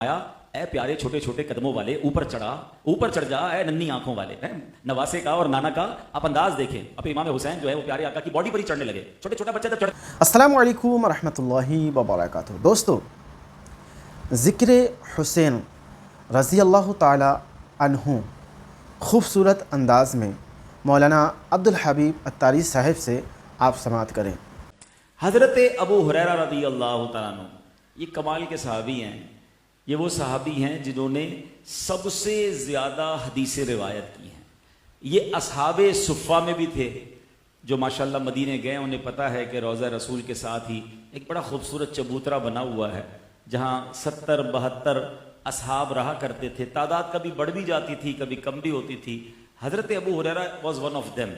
आया ए प्यारे छोटे छोटे कदमों वाले ऊपर चढ़ जा ए नन्ही आंखों वाले। नवासे का और नाना का आप अंदाज देखें। अब इमाम हुसैन जो है वो प्यारे आका की बॉडी पर ही चढ़ने लगे। छोटे छोटा बच्चा जब चढ़। अस्सलामु अलैकुम रहमतुल्लाहि व बरकातुहू। दोस्तों, ज़िक्र हुसैन रज़ी अल्लाह ताला अन्हु खूबसूरत अंदाज में मौलाना अब्दुल हबीब अत्तारी साहिब से आप समाअत करें। हज़रत अबू हुरैरा रज़ी अल्लाह ताला अन्हु ये कमाल के सहाबी हैं। ये वो सहाबी हैं जिन्होंने सबसे ज़्यादा हदीसें रिवायत की हैं। ये असहाबे सुफ़ा में भी थे जो माशाल्लाह मदीने गए। उन्हें पता है कि रोज़ा रसूल के साथ ही एक बड़ा खूबसूरत चबूतरा बना हुआ है जहाँ 70-72 असहाब रहा करते थे। तादाद कभी बढ़ भी जाती थी, कभी कम भी होती थी। हज़रत Abu Hurairah was one of them.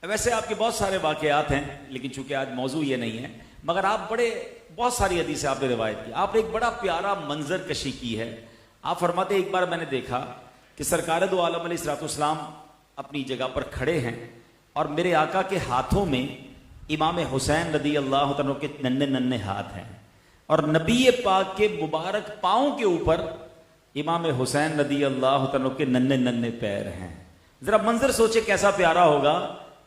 वैसे आपके बहुत सारे वाक़यात हैं, लेकिन चूंकि आज मौजू ये नहीं है, मगर आप बहुत सारी हदीसें आपने रिवायत की। आपने एक बड़ा प्यारा मंजर कशी की है। आप फरमाते एक बार मैंने देखा कि सरकार दो आलम अलैहिस्सलाम अपनी जगह पर खड़े हैं और मेरे आका के हाथों में इमाम हुसैन रज़ी अल्लाह तआला के नन्हे नन्हे हाथ हैं और नबी पाक के मुबारक पाँव के ऊपर इमाम हुसैन रज़ी अल्लाह तआला के नन्हे नन्हे पैर हैं। जरा मंजर सोचे कैसा प्यारा होगा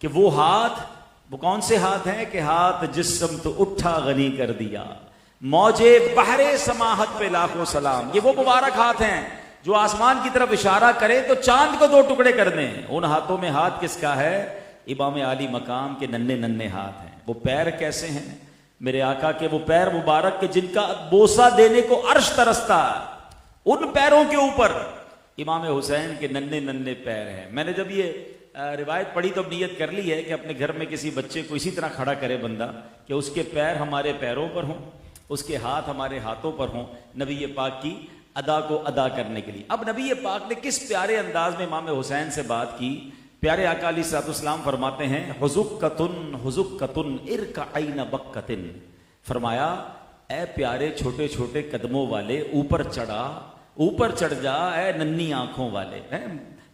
कि वो हाथ, वो कौन से हाथ हैं कि हाथ जिस्म तो उठा गनी कर दिया, मौजे बहरे समाहत पे लाखों सलाम। ये वो मुबारक हाथ हैं जो आसमान की तरफ इशारा करे तो चांद को दो टुकड़े कर दें। उन हाथों में हाथ किसका है? इमाम आली मकाम के नन्हे नन्हे हाथ हैं। वो पैर कैसे हैं? मेरे आका के वो पैर मुबारक के जिनका बोसा देने को अर्श तरसता, उन पैरों के ऊपर इमाम हुसैन के नन्हे नन्हे पैर हैं। मैंने जब ये रिवायत पढ़ी तो नीयत कर ली है कि अपने घर में किसी बच्चे को इसी तरह खड़ा करे बंदा कि उसके पैर हमारे पैरों पर हों, उसके हाथ हमारे हाथों पर हों, नबी पाक की अदा को अदा करने के लिए। अब नबी पाक ने किस प्यारे अंदाज में इमाम हुसैन से बात की। प्यारे आका अलैहिस्सलाम फरमाते हैं हुज़ुक्कतुन इरकअइन बक्कतिन। फरमाया ए प्यारे छोटे छोटे कदमों वाले ऊपर चढ़ जा ए नन्ही आंखों वाले।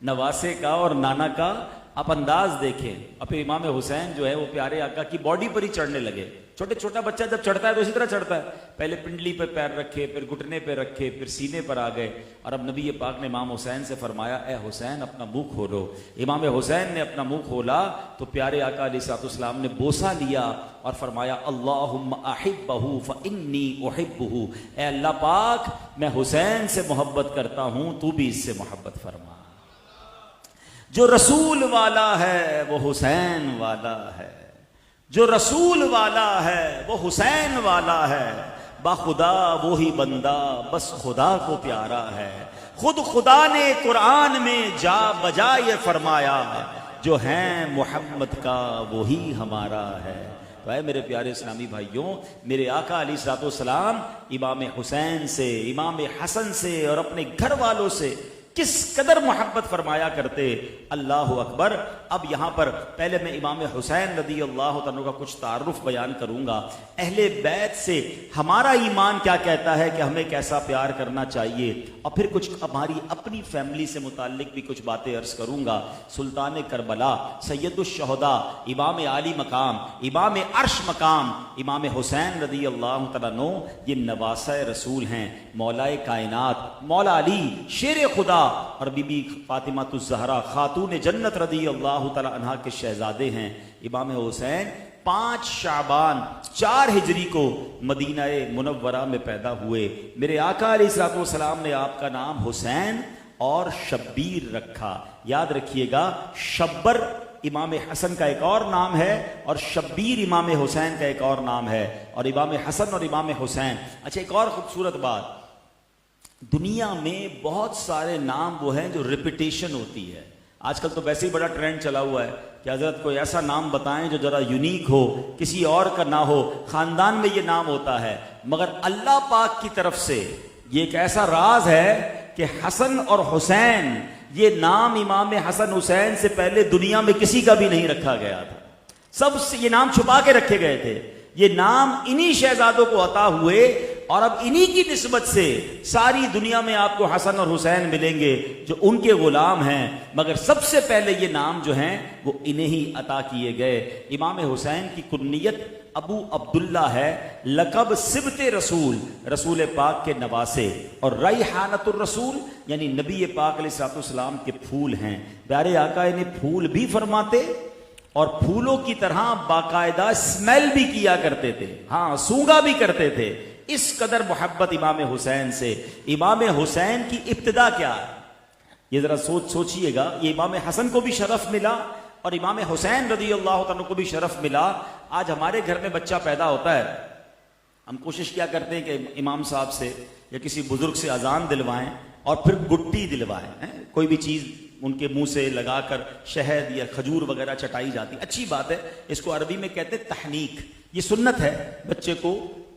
नवासे का और नाना का आप अंदाज देखें। अब इमाम हुसैन जो है वो प्यारे आका की बॉडी पर ही चढ़ने लगे। छोटा बच्चा जब चढ़ता है तो इसी तरह चढ़ता है। पहले पिंडली पर पैर रखे, फिर घुटने पे रखे, फिर सीने पर आ गए। और अब नबी पाक ने इमाम हुसैन से फरमाया ए हुसैन अपना मुंह खोलो। इमाम हुसैन ने अपना मुंह खोला तो प्यारे आका अलैहिस्सलाम ने बोसा लिया और फरमाया अल्लाहुम्मा अहिब्बहु फइन्नी उहिब्बुहु। ए अल्लाह पाक, मैं हुसैन से मोहब्बत करता हूं, तू भी इससे मोहब्बत फरमा। जो रसूल वाला है वो हुसैन वाला है, जो रसूल वाला है वो हुसैन वाला है। बाखुदा वो ही बंदा बस खुदा को प्यारा है। खुद खुदा ने कुरान में जा बजा ये फरमाया जो है मोहम्मद का वो ही हमारा है। तो है मेरे प्यारे इस्लामी भाइयों, मेरे आका अलैहिस्सलाम इमाम हुसैन से, इमाम हसन से और अपने घर वालों से किस कदर मोहब्बत फरमाया करते। अल्लाह अकबर। अब यहां पर पहले मैं इमाम हुसैन रज़ी अल्लाह तआला का कुछ तारुफ बयान करूंगा। अहले बैत से हमारा ईमान क्या कहता है कि हमें कैसा प्यार करना चाहिए, और फिर कुछ हमारी अपनी फैमिली से मुताल्लिक भी कुछ बातें अर्ज करूंगा। सुल्तान करबला, सैयदुश शहदा, इमाम आली मकाम, इमाम अर्श मकाम, इमाम हुसैन रज़ी अल्लाह तआला अन्हु ये नवासा रसूल हैं। मौलाए कायनात मौला अली शेर खुदा और बीबी फातिमा ज़हरा खातून जन्नत रज़ी अल्लाह तआला अन्हा के शहजादे हैं। इमाम हुसैन 5 शाबान 4 हिजरी को मदीना मुनव्वरा में पैदा हुए। मेरे आका अलैहिस्सलाम ने आपका नाम हुसैन और शब्बीर रखा। याद रखिएगा, शब्बर इमाम हसन का एक और नाम है और शब्बीर इमाम हुसैन का एक और नाम है। और इमाम हसन और इमाम हुसैन। अच्छा, एक और खूबसूरत बात, दुनिया में बहुत सारे नाम वो हैं जो रिपीटेशन होती है। आजकल तो वैसे ही बड़ा ट्रेंड चला हुआ है कि हजरत कोई ऐसा नाम बताएं जो जरा यूनिक हो, किसी और का ना हो। खानदान में ये नाम होता है, मगर अल्लाह पाक की तरफ से ये एक ऐसा राज है कि हसन और हुसैन ये नाम इमाम हसन हुसैन से पहले दुनिया में किसी का भी नहीं रखा गया था। सब ये नाम छुपा के रखे गए थे। ये नाम इन्हीं शहजादों को अता हुए और अब इन्हीं की निस्बत से सारी दुनिया में आपको हसन और हुसैन मिलेंगे जो उनके गुलाम हैं, मगर सबसे पहले ये नाम जो हैं वो इन्हें ही अता किए गए। इमाम हुसैन की कुन्नियत अबू अब्दुल्ला है, लकब सिबते रसूल, रसूल पाक के नवासे, और रैहानतुर रसूल यानी नबी पाक अलैहिस्सलाम के फूल हैं। प्यारे आका इन्हें फूल भी फरमाते और फूलों की तरह बाकायदा स्मेल भी किया करते थे, हाँ सूंघा भी करते थे। इस कदर मोहब्बत इमाम हुसैन से। इमाम हुसैन की इब्तिदा क्या है, ये जरा सोचिएगा। ये इमाम हसन को भी शरफ मिला और इमाम हुसैन रज़ी अल्लाह तआला को भी शरफ मिला। आज हमारे घर में बच्चा पैदा होता है, हम कोशिश क्या करते हैं कि इमाम साहब से या किसी बुजुर्ग से अजान दिलवाएं और फिर गुट्टी दिलवाएं। कोई भी चीज उनके मुंह से लगाकर शहद या खजूर वगैरह चटाई जाती, अच्छी बात है। इसको अरबी में कहते हैं तहनीक। ये सुन्नत है, बच्चे को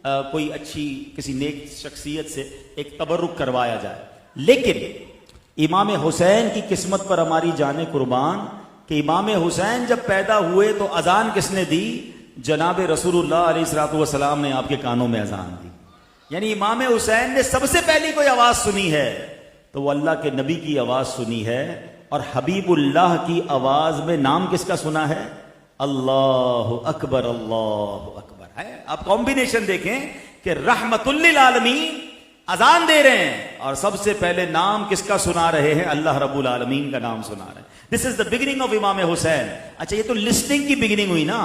कोई अच्छी किसी नेक शख्सियत से एक तबरुक करवाया जाए। लेकिन इमाम हुसैन की किस्मत पर हमारी जाने कुर्बान कि इमाम हुसैन जब पैदा हुए तो अजान किसने दी? जनाब रसूलुल्लाह अलैहिस्सलातु वस्सलाम ने आपके कानों में अजान दी। यानी इमाम हुसैन ने सबसे पहली कोई आवाज सुनी है तो वो अल्लाह के नबी की आवाज सुनी है। और हबीबुल्लाह की आवाज में नाम किसका सुना है? अल्लाहु अकबर, अल्लाहु अकबर है। आप कॉम्बिनेशन देखें कि रहमतुल लिल आलमीन अजान दे रहे हैं और सबसे पहले नाम किसका सुना रहे हैं? अल्लाह रब्बुल आलमीन का नाम सुना रहे हैं। This is the beginning of इमाम हुसैन। अच्छा, ये तो लिस्निंग की बिगिनिंग हुई ना।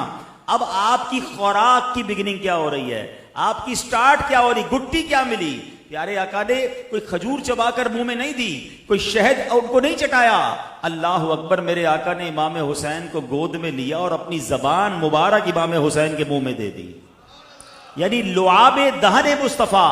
अब आपकी खुराक की बिगिनिंग क्या हो रही है? आपकी स्टार्ट क्या हो रही? गुट्टी क्या मिली? प्यारे आका ने कोई खजूर चबाकर मुंह में नहीं दी, कोई शहद उनको नहीं चटाया। अल्लाह अकबर, मेरे आका ने इमाम हुसैन को गोद में लिया और अपनी जबान मुबारक इमाम हुसैन के मुंह में दे दी। यानी लुआब दहन मुस्तफा,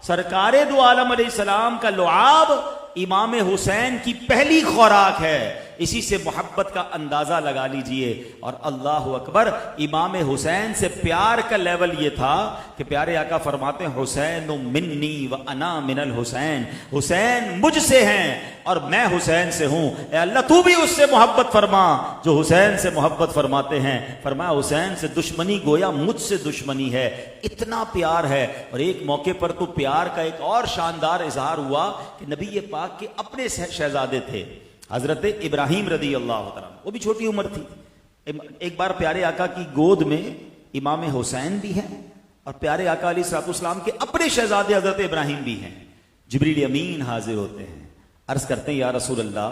सरकारे दो आलम अलैहिस्सलाम का लुआब इमाम हुसैन की पहली खुराक है। इसी से मोहब्बत का अंदाजा लगा लीजिए। और अल्लाह अकबर, इमाम हुसैन से प्यार का लेवल ये था कि प्यारे आका फरमाते हैं हुसैन मिन्नी व अना मिनल हुसैन, हुसैन मुझसे हैं और मैं हुसैन से हूं। ए अल्लाह, तू भी उससे मोहब्बत फरमा जो हुसैन से मोहब्बत फरमाते हैं। फरमाया हुसैन से दुश्मनी गोया मुझसे दुश्मनी है, इतना प्यार है। और एक मौके पर तो प्यार का एक और शानदार इजहार हुआ कि नबी पाक के अपने शहजादे थे हजरत इब्राहिम रदी अल्लाह तआला, वो भी छोटी उम्र थी। एक बार प्यारे आका की गोद में इमाम हुसैन भी हैं और प्यारे आका अलैहिस्सलाम के अपने शहजादे हजरत इब्राहिम भी हैं। जिब्रील अमीन हाजिर होते हैं, अर्ज करते हैं या रसूल अल्लाह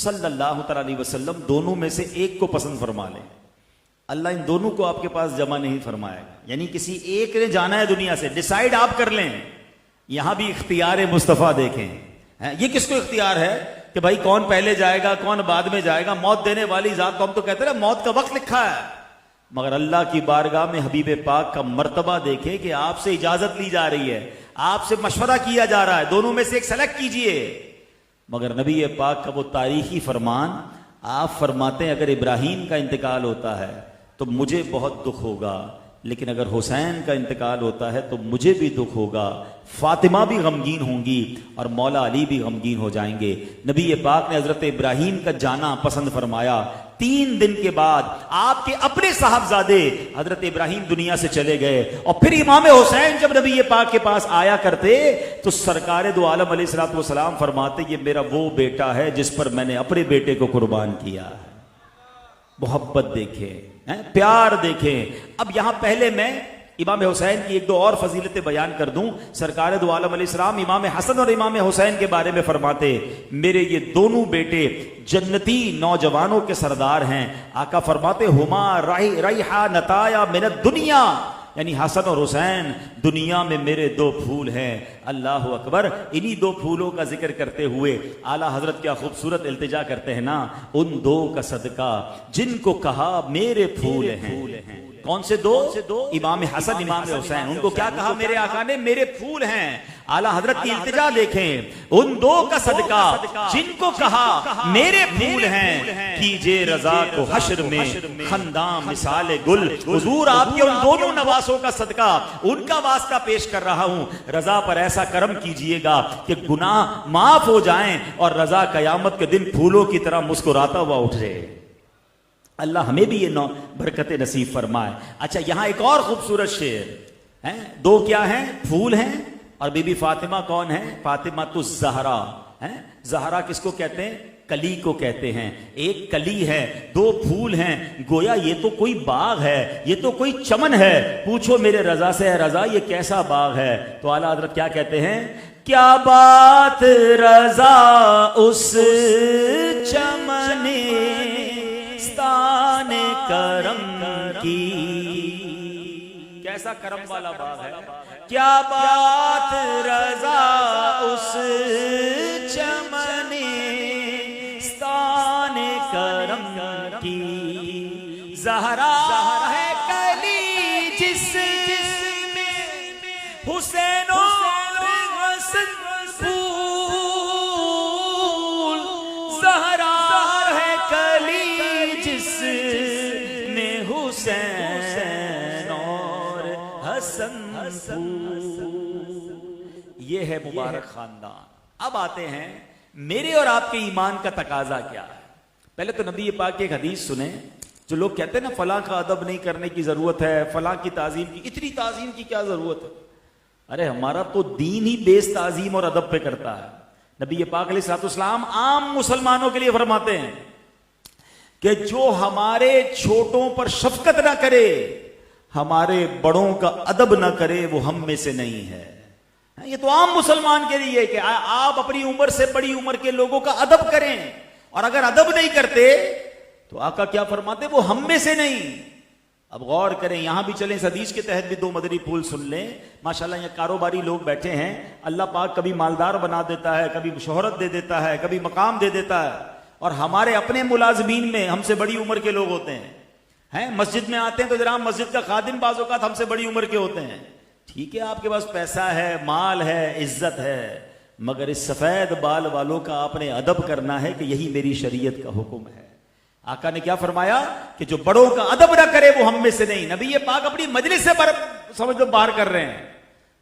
सल्लल्लाहु अलैहि वसल्लम, दोनों में से एक को पसंद फरमा लें। अल्लाह इन दोनों को आपके पास जमा नहीं फरमाएगा, यानी किसी एक ने जाना है दुनिया से, डिसाइड आप कर लें। यहां भी इख्तियार मुस्तफा देखें। ये किसको इख्तियार है कि भाई कौन पहले जाएगा कौन बाद में जाएगा? मौत देने वाली जात को हम तो कहते हैं मौत का वक्त लिखा है, मगर अल्लाह की बारगाह में हबीब पाक का मर्तबा देखे कि आपसे इजाजत ली जा रही है, आपसे मशवरा किया जा रहा है, दोनों में से एक सेलेक्ट कीजिए। मगर नबी पाक का वो तारीखी फरमान, आप फरमाते हैं अगर इब्राहिम का इंतकाल होता है तो मुझे बहुत दुख होगा, लेकिन अगर हुसैन का इंतकाल होता है तो मुझे भी दुख होगा, फातिमा भी गमगीन होंगी और मौला अली भी गमगीन हो जाएंगे। नबी पाक ने हजरत इब्राहिम का जाना पसंद फरमाया। 3 दिन के बाद आपके अपने साहबजादे हजरत इब्राहिम दुनिया से चले गए और फिर इमाम हुसैन जब नबी पाक के पास आया करते तो सरकारे दो आलम अलैहिस्सलातु वस्सलाम फरमाते ये मेरा वो बेटा है जिस पर मैंने अपने बेटे को कुर्बान किया है। मोहब्बत देखें, प्यार देखें। अब यहां पहले मैं इमाम हुसैन की 1-2 और फजीलतें बयान कर दूं। सरकार दो आलम अलैहिस्सलाम इमाम हसन और इमाम हुसैन के बारे में फरमाते मेरे ये दोनों बेटे जन्नती नौजवानों के सरदार हैं। आका फरमाते हुमा रैहा नताया मिनद दुनिया, यानी हसन और हुसैन दुनिया में मेरे 2 फूल हैं। अल्लाह अकबर। इन्हीं 2 फूलों का जिक्र करते हुए आला हजरत क्या खूबसूरत इल्तिजा करते हैं ना, उन 2 का सदका जिनको कहा मेरे फूल हैं। कौन से 2? इमाम हसन इमाम हुसैन। उनको क्या कहा मेरे आका ने? मेरे फूल हैं। आला हजरत की इल्तिजा देखें, उन 2 का सदका जिनको कहा मेरे फूल हैं, कीजिए रजा को हश्र में खंदाम मिसाल गुल। हुजूर आपके उन दोनों नवासों का सदका, उनका वास्ता पेश कर रहा हूं, रजा पर ऐसा करम कीजिएगा कि गुनाह माफ हो जाएं और रजा कयामत के दिन फूलों की तरह मुस्कुराता हुआ उठे। अल्लाह हमें भी ये बरकत नसीब फरमाए। अच्छा, यहां एक और खूबसूरत शेर है। 2 क्या हैं? फूल हैं। और बीबी फातिमा कौन है? फातिमा तो ज़हरा है। ज़हरा किसको कहते हैं? कली को कहते हैं। एक कली है, दो फूल हैं, गोया ये तो कोई बाग है, ये तो कोई चमन है, पूछो मेरे रजा से है रजा ये कैसा बाग है। तो आला हजरत क्या कहते हैं, क्या बात रजा उस चमने स्ताने करम की, कैसा करम वाला बाग है। क्या बात रजा उस चमने स्ताने करम की, ज़हरा है कली जिसमें हुसैन और हसन फूल, ज़हरा है कली जिसमें हुसैन और हसन फूल। ये है मुबारक खानदान। अब आते हैं मेरे और आपके ईमान का तकाजा क्या है। पहले तो नबी पाक की एक हदीस सुने। जो लोग कहते हैं ना फलां का अदब नहीं करने की जरूरत है, फलां की ताजीम की, इतनी ताजीम की क्या जरूरत है। अरे हमारा तो दीन ही बेस ताजीम और अदब पे करता है। नबी पाक अलैहिस्सलाम आम मुसलमानों के लिए फरमाते हैं कि जो हमारे छोटों पर शफकत ना करे, हमारे बड़ों का अदब ना करे, वो हम में से नहीं है। ये तो आम मुसलमान के लिए कि आप अपनी उम्र से बड़ी उम्र के लोगों का अदब करें, और अगर अदब नहीं करते तो आका क्या फरमाते, वो हम में से नहीं। अब गौर करें, यहां भी चलें, इस हदीस के तहत भी दो मदरी फूल सुन लें। माशाल्लाह यहाँ कारोबारी लोग बैठे हैं, अल्लाह पाक कभी मालदार बना देता है, कभी शोहरत दे देता है, कभी मकाम दे देता है, और हमारे अपने मुलाजमीन में हमसे बड़ी उम्र के लोग होते हैं। मस्जिद में आते हैं तो जरा मस्जिद का खादिम बाज़ औक़ात हमसे बड़ी उम्र के होते हैं। ठीक है, आपके पास पैसा है, माल है, इज्जत है, मगर इस सफेद बाल वालों का आपने अदब करना है कि यही मेरी शरीयत का हुक्म है। आका ने क्या फरमाया कि जो बड़ों का अदब ना करे वो हम में से नहीं। नबी ये पाक अपनी मजलिस से समझ लो बाहर कर रहे हैं,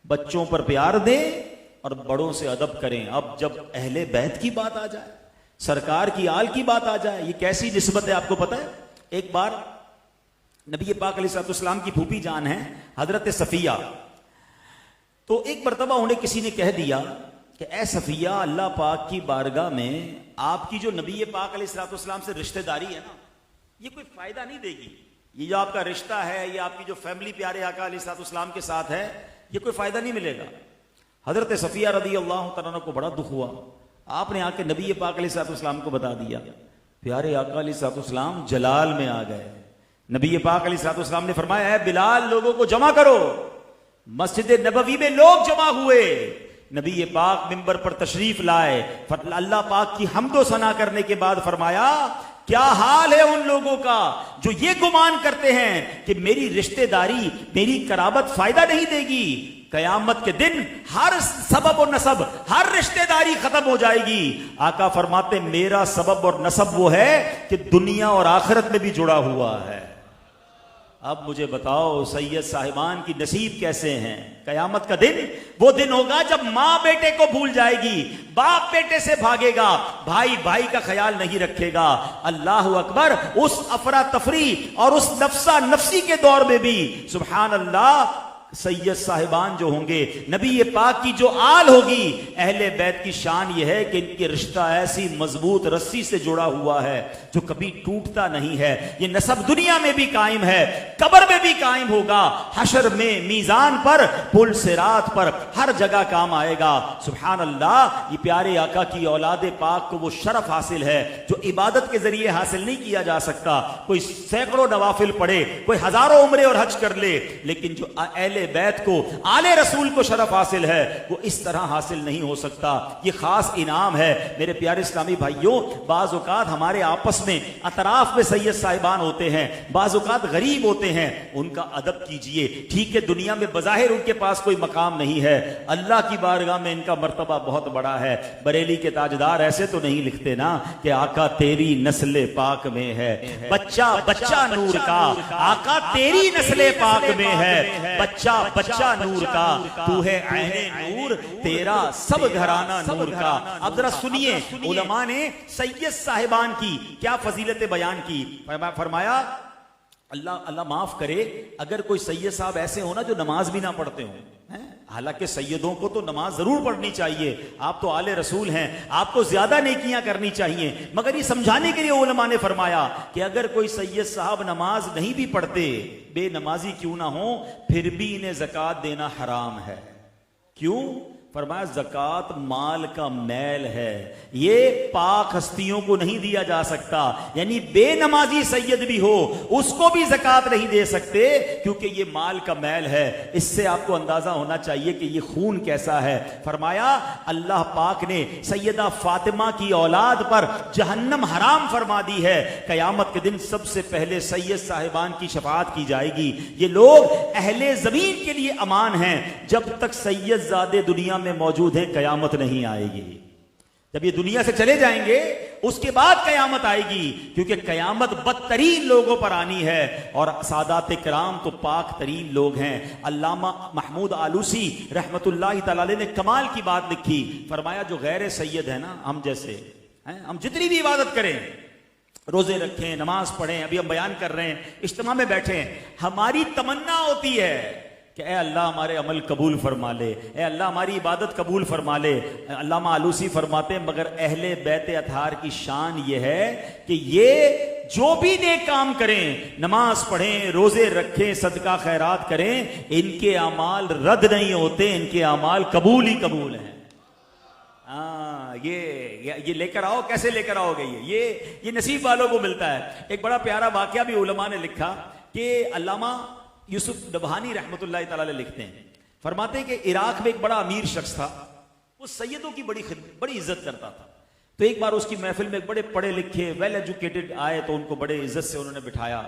बच्चों पर प्यार दें और बड़ों से अदब करें। अब जब अहले बैत की बात आ जाए, सरकार की आल की बात आ जाए, ये कैसी निस्बत है आपको पता है। एक बार नबी पाक अलैहिस्सलाम की फूफी जान है हजरत सफिया, तो एक मरतबा उन्हें किसी ने कह दिया कि ए सफिया, अल्लाह पाक की बारगाह में आपकी जो नबी पाक अलैहिस्सलाम से रिश्तेदारी है ना, ये कोई फायदा नहीं देगी। ये जो आपका रिश्ता है, ये आपकी जो फैमिली प्यारे आका अलैहिस्सलाम के साथ है, ये कोई फायदा नहीं मिलेगा। हजरत सफिया रदी अल्लाह तआला अन्हा को बड़ा दुख हुआ। आपने आके नबी पाक अलैहिस्सलाम को बता दिया। प्यारे आका अलैहिस्सलाम जलाल में आ गए। नबी पाक अलैहिस्सलाम ने फरमाया, है बिलाल, लोगों को जमा करो। मस्जिद नबवी में लोग जमा हुए। नबी पाक मिंबर पर तशरीफ लाए, अल्लाह पाक की हम्दो सना करने के बाद फरमाया, क्या हाल है उन लोगों का जो ये गुमान करते हैं कि मेरी रिश्तेदारी, मेरी कराबत फायदा नहीं देगी। कयामत के दिन हर सबब और नसब, हर रिश्तेदारी खत्म हो जाएगी। आका फरमाते, मेरा सबब और नसब वो है कि दुनिया और आखिरत में भी जुड़ा हुआ है। अब मुझे बताओ सैयद साहिबान की नसीब कैसे हैं। कयामत का दिन वो दिन होगा जब माँ बेटे को भूल जाएगी, बाप बेटे से भागेगा, भाई भाई का ख्याल नहीं रखेगा। अल्लाह अकबर। उस अफरा तफरी और उस नफ्सा नफ्सी के दौर में भी सुभान अल्लाह सैयद साहिबान जो होंगे, नबी ये पाक की जो आल होगी, अहले बैत की शान ये है कि इनके रिश्ता ऐसी मजबूत रस्सी से जुड़ा हुआ है जो कभी टूटता नहीं है। ये नसब दुनिया में भी कायम है, कब्र में भी कायम होगा, हशर में, मीजान पर, पुल सिरात पर, हर जगह काम आएगा। सुभान अल्लाह। ये प्यारे आका की औलाद पाक को वो शरफ हासिल है जो इबादत के जरिए हासिल नहीं किया जा सकता। कोई सैकड़ों नवाफिल पढ़े, कोई हजारों उम्रे और हज कर ले, लेकिन जो अहले बैत को, आले रसूल को शरफ हासिल है, वो इस तरह हासिल नहीं हो सकता। ये खास इनाम है मेरे प्यारे इस्लामी भाइयों। बाज़ औक़ात हमारे आपस में अतराफ में सैयद साहिबान होते हैं, बाज़ औक़ात गरीब होते हैं, उनका अदब कीजिए। ठीक है, दुनिया में बज़ाहिर उनके पास कोई मकाम नहीं है, अल्लाह की बारगाह में इनका मर्तबा बहुत बड़ा है। बरेली के ताजदार ऐसे तो नहीं लिखते ना कि आका तेरी नस्ल पाक में है, बच्चा बच्चा नूर का, आका तेरी नस्ल पाक में है, बच्चा बच्चा नूर का, तू है ऐने नूर, तेरा सब घराना नूर का। अब जरा सुनिए, उलमा ने सैयद साहिबान की क्या फजीलत बयान की। फरमाया अल्लाह अल्लाह माफ करे अगर कोई सैयद साहब ऐसे हो ना जो नमाज भी ना पढ़ते हो, हैं? हालांकि सैयदों को तो नमाज जरूर पढ़नी चाहिए, आप तो आले रसूल हैं, आपको ज्यादा नेकियां करनी चाहिए, मगर ये समझाने के लिए उलमा ने फरमाया कि अगर कोई सैयद साहब नमाज नहीं भी पढ़ते, बेनमाजी क्यों ना हो, फिर भी इन्हें ज़कात देना हराम है। क्यों? फरमाया ज़कात माल का मैल है, ये पाक हस्तियों को नहीं दिया जा सकता, यानी बेनमाजी सैयद भी हो उसको भी ज़कात नहीं दे सकते क्योंकि ये माल का मैल है। इससे आपको अंदाजा होना चाहिए कि ये खून कैसा है। फरमाया अल्लाह पाक ने सैयदा फातिमा की औलाद पर जहन्नम हराम फरमा दी है। कयामत के दिन सबसे पहले सैयद साहिबान की शफाअत की जाएगी। ये लोग अहले ज़मीन के लिए अमान हैं, जब तक सैयद ज़ादे दुनिया में मौजूद है कयामत नहीं आएगी। जब ये दुनिया से चले जाएंगे उसके बाद कयामत आएगी, क्योंकि कयामत बदतरीन लोगों पर आनी है और सादात किराम तो पाक तरीन लोग हैं। अल्लामा महमूद आलूसी रहमतुल्लाहि तआला अलैह ने कमाल की बात लिखी। फरमाया जो गैर सैयद है ना, हम जैसे हैं, हम जितनी भी इबादत करें, रोजे रखें, नमाज पढ़ें, अभी हम बयान कर रहे हैं, इज्तिमा में बैठे, हमारी तमन्ना होती है कि ए अल्लाह हमारे अमल कबूल फरमा ले, ए अल्लाह हमारी इबादत कबूल फरमा ले। अल्लामा आलूसी फरमाते हैं मगर अहले बैत अतहार की शान ये है कि ये जो भी नेक काम करें, नमाज पढ़ें, रोजे रखें, सदका खैरात करें, इनके अमाल रद्द नहीं होते, इनके अमाल कबूल ही कबूल हैं। ये लेकर आओ, कैसे लेकर आओगे? ये नसीब वालों को मिलता है। एक बड़ा प्यारा वाकया भी उलमा ने लिखा कि अल्लामा यूसुफ नबहानी रहमतुल्लाहि तआला अलैह लिखते हैं, फरमाते हैं कि इराक में एक बड़ा अमीर शख्स था, वो सैयदों की बड़ी इज्जत करता था। तो एक बार उसकी महफिल में बड़े पढ़े लिखे वेल एजुकेटेड आए तो उनको बड़े इज्जत से उन्होंने बिठाया।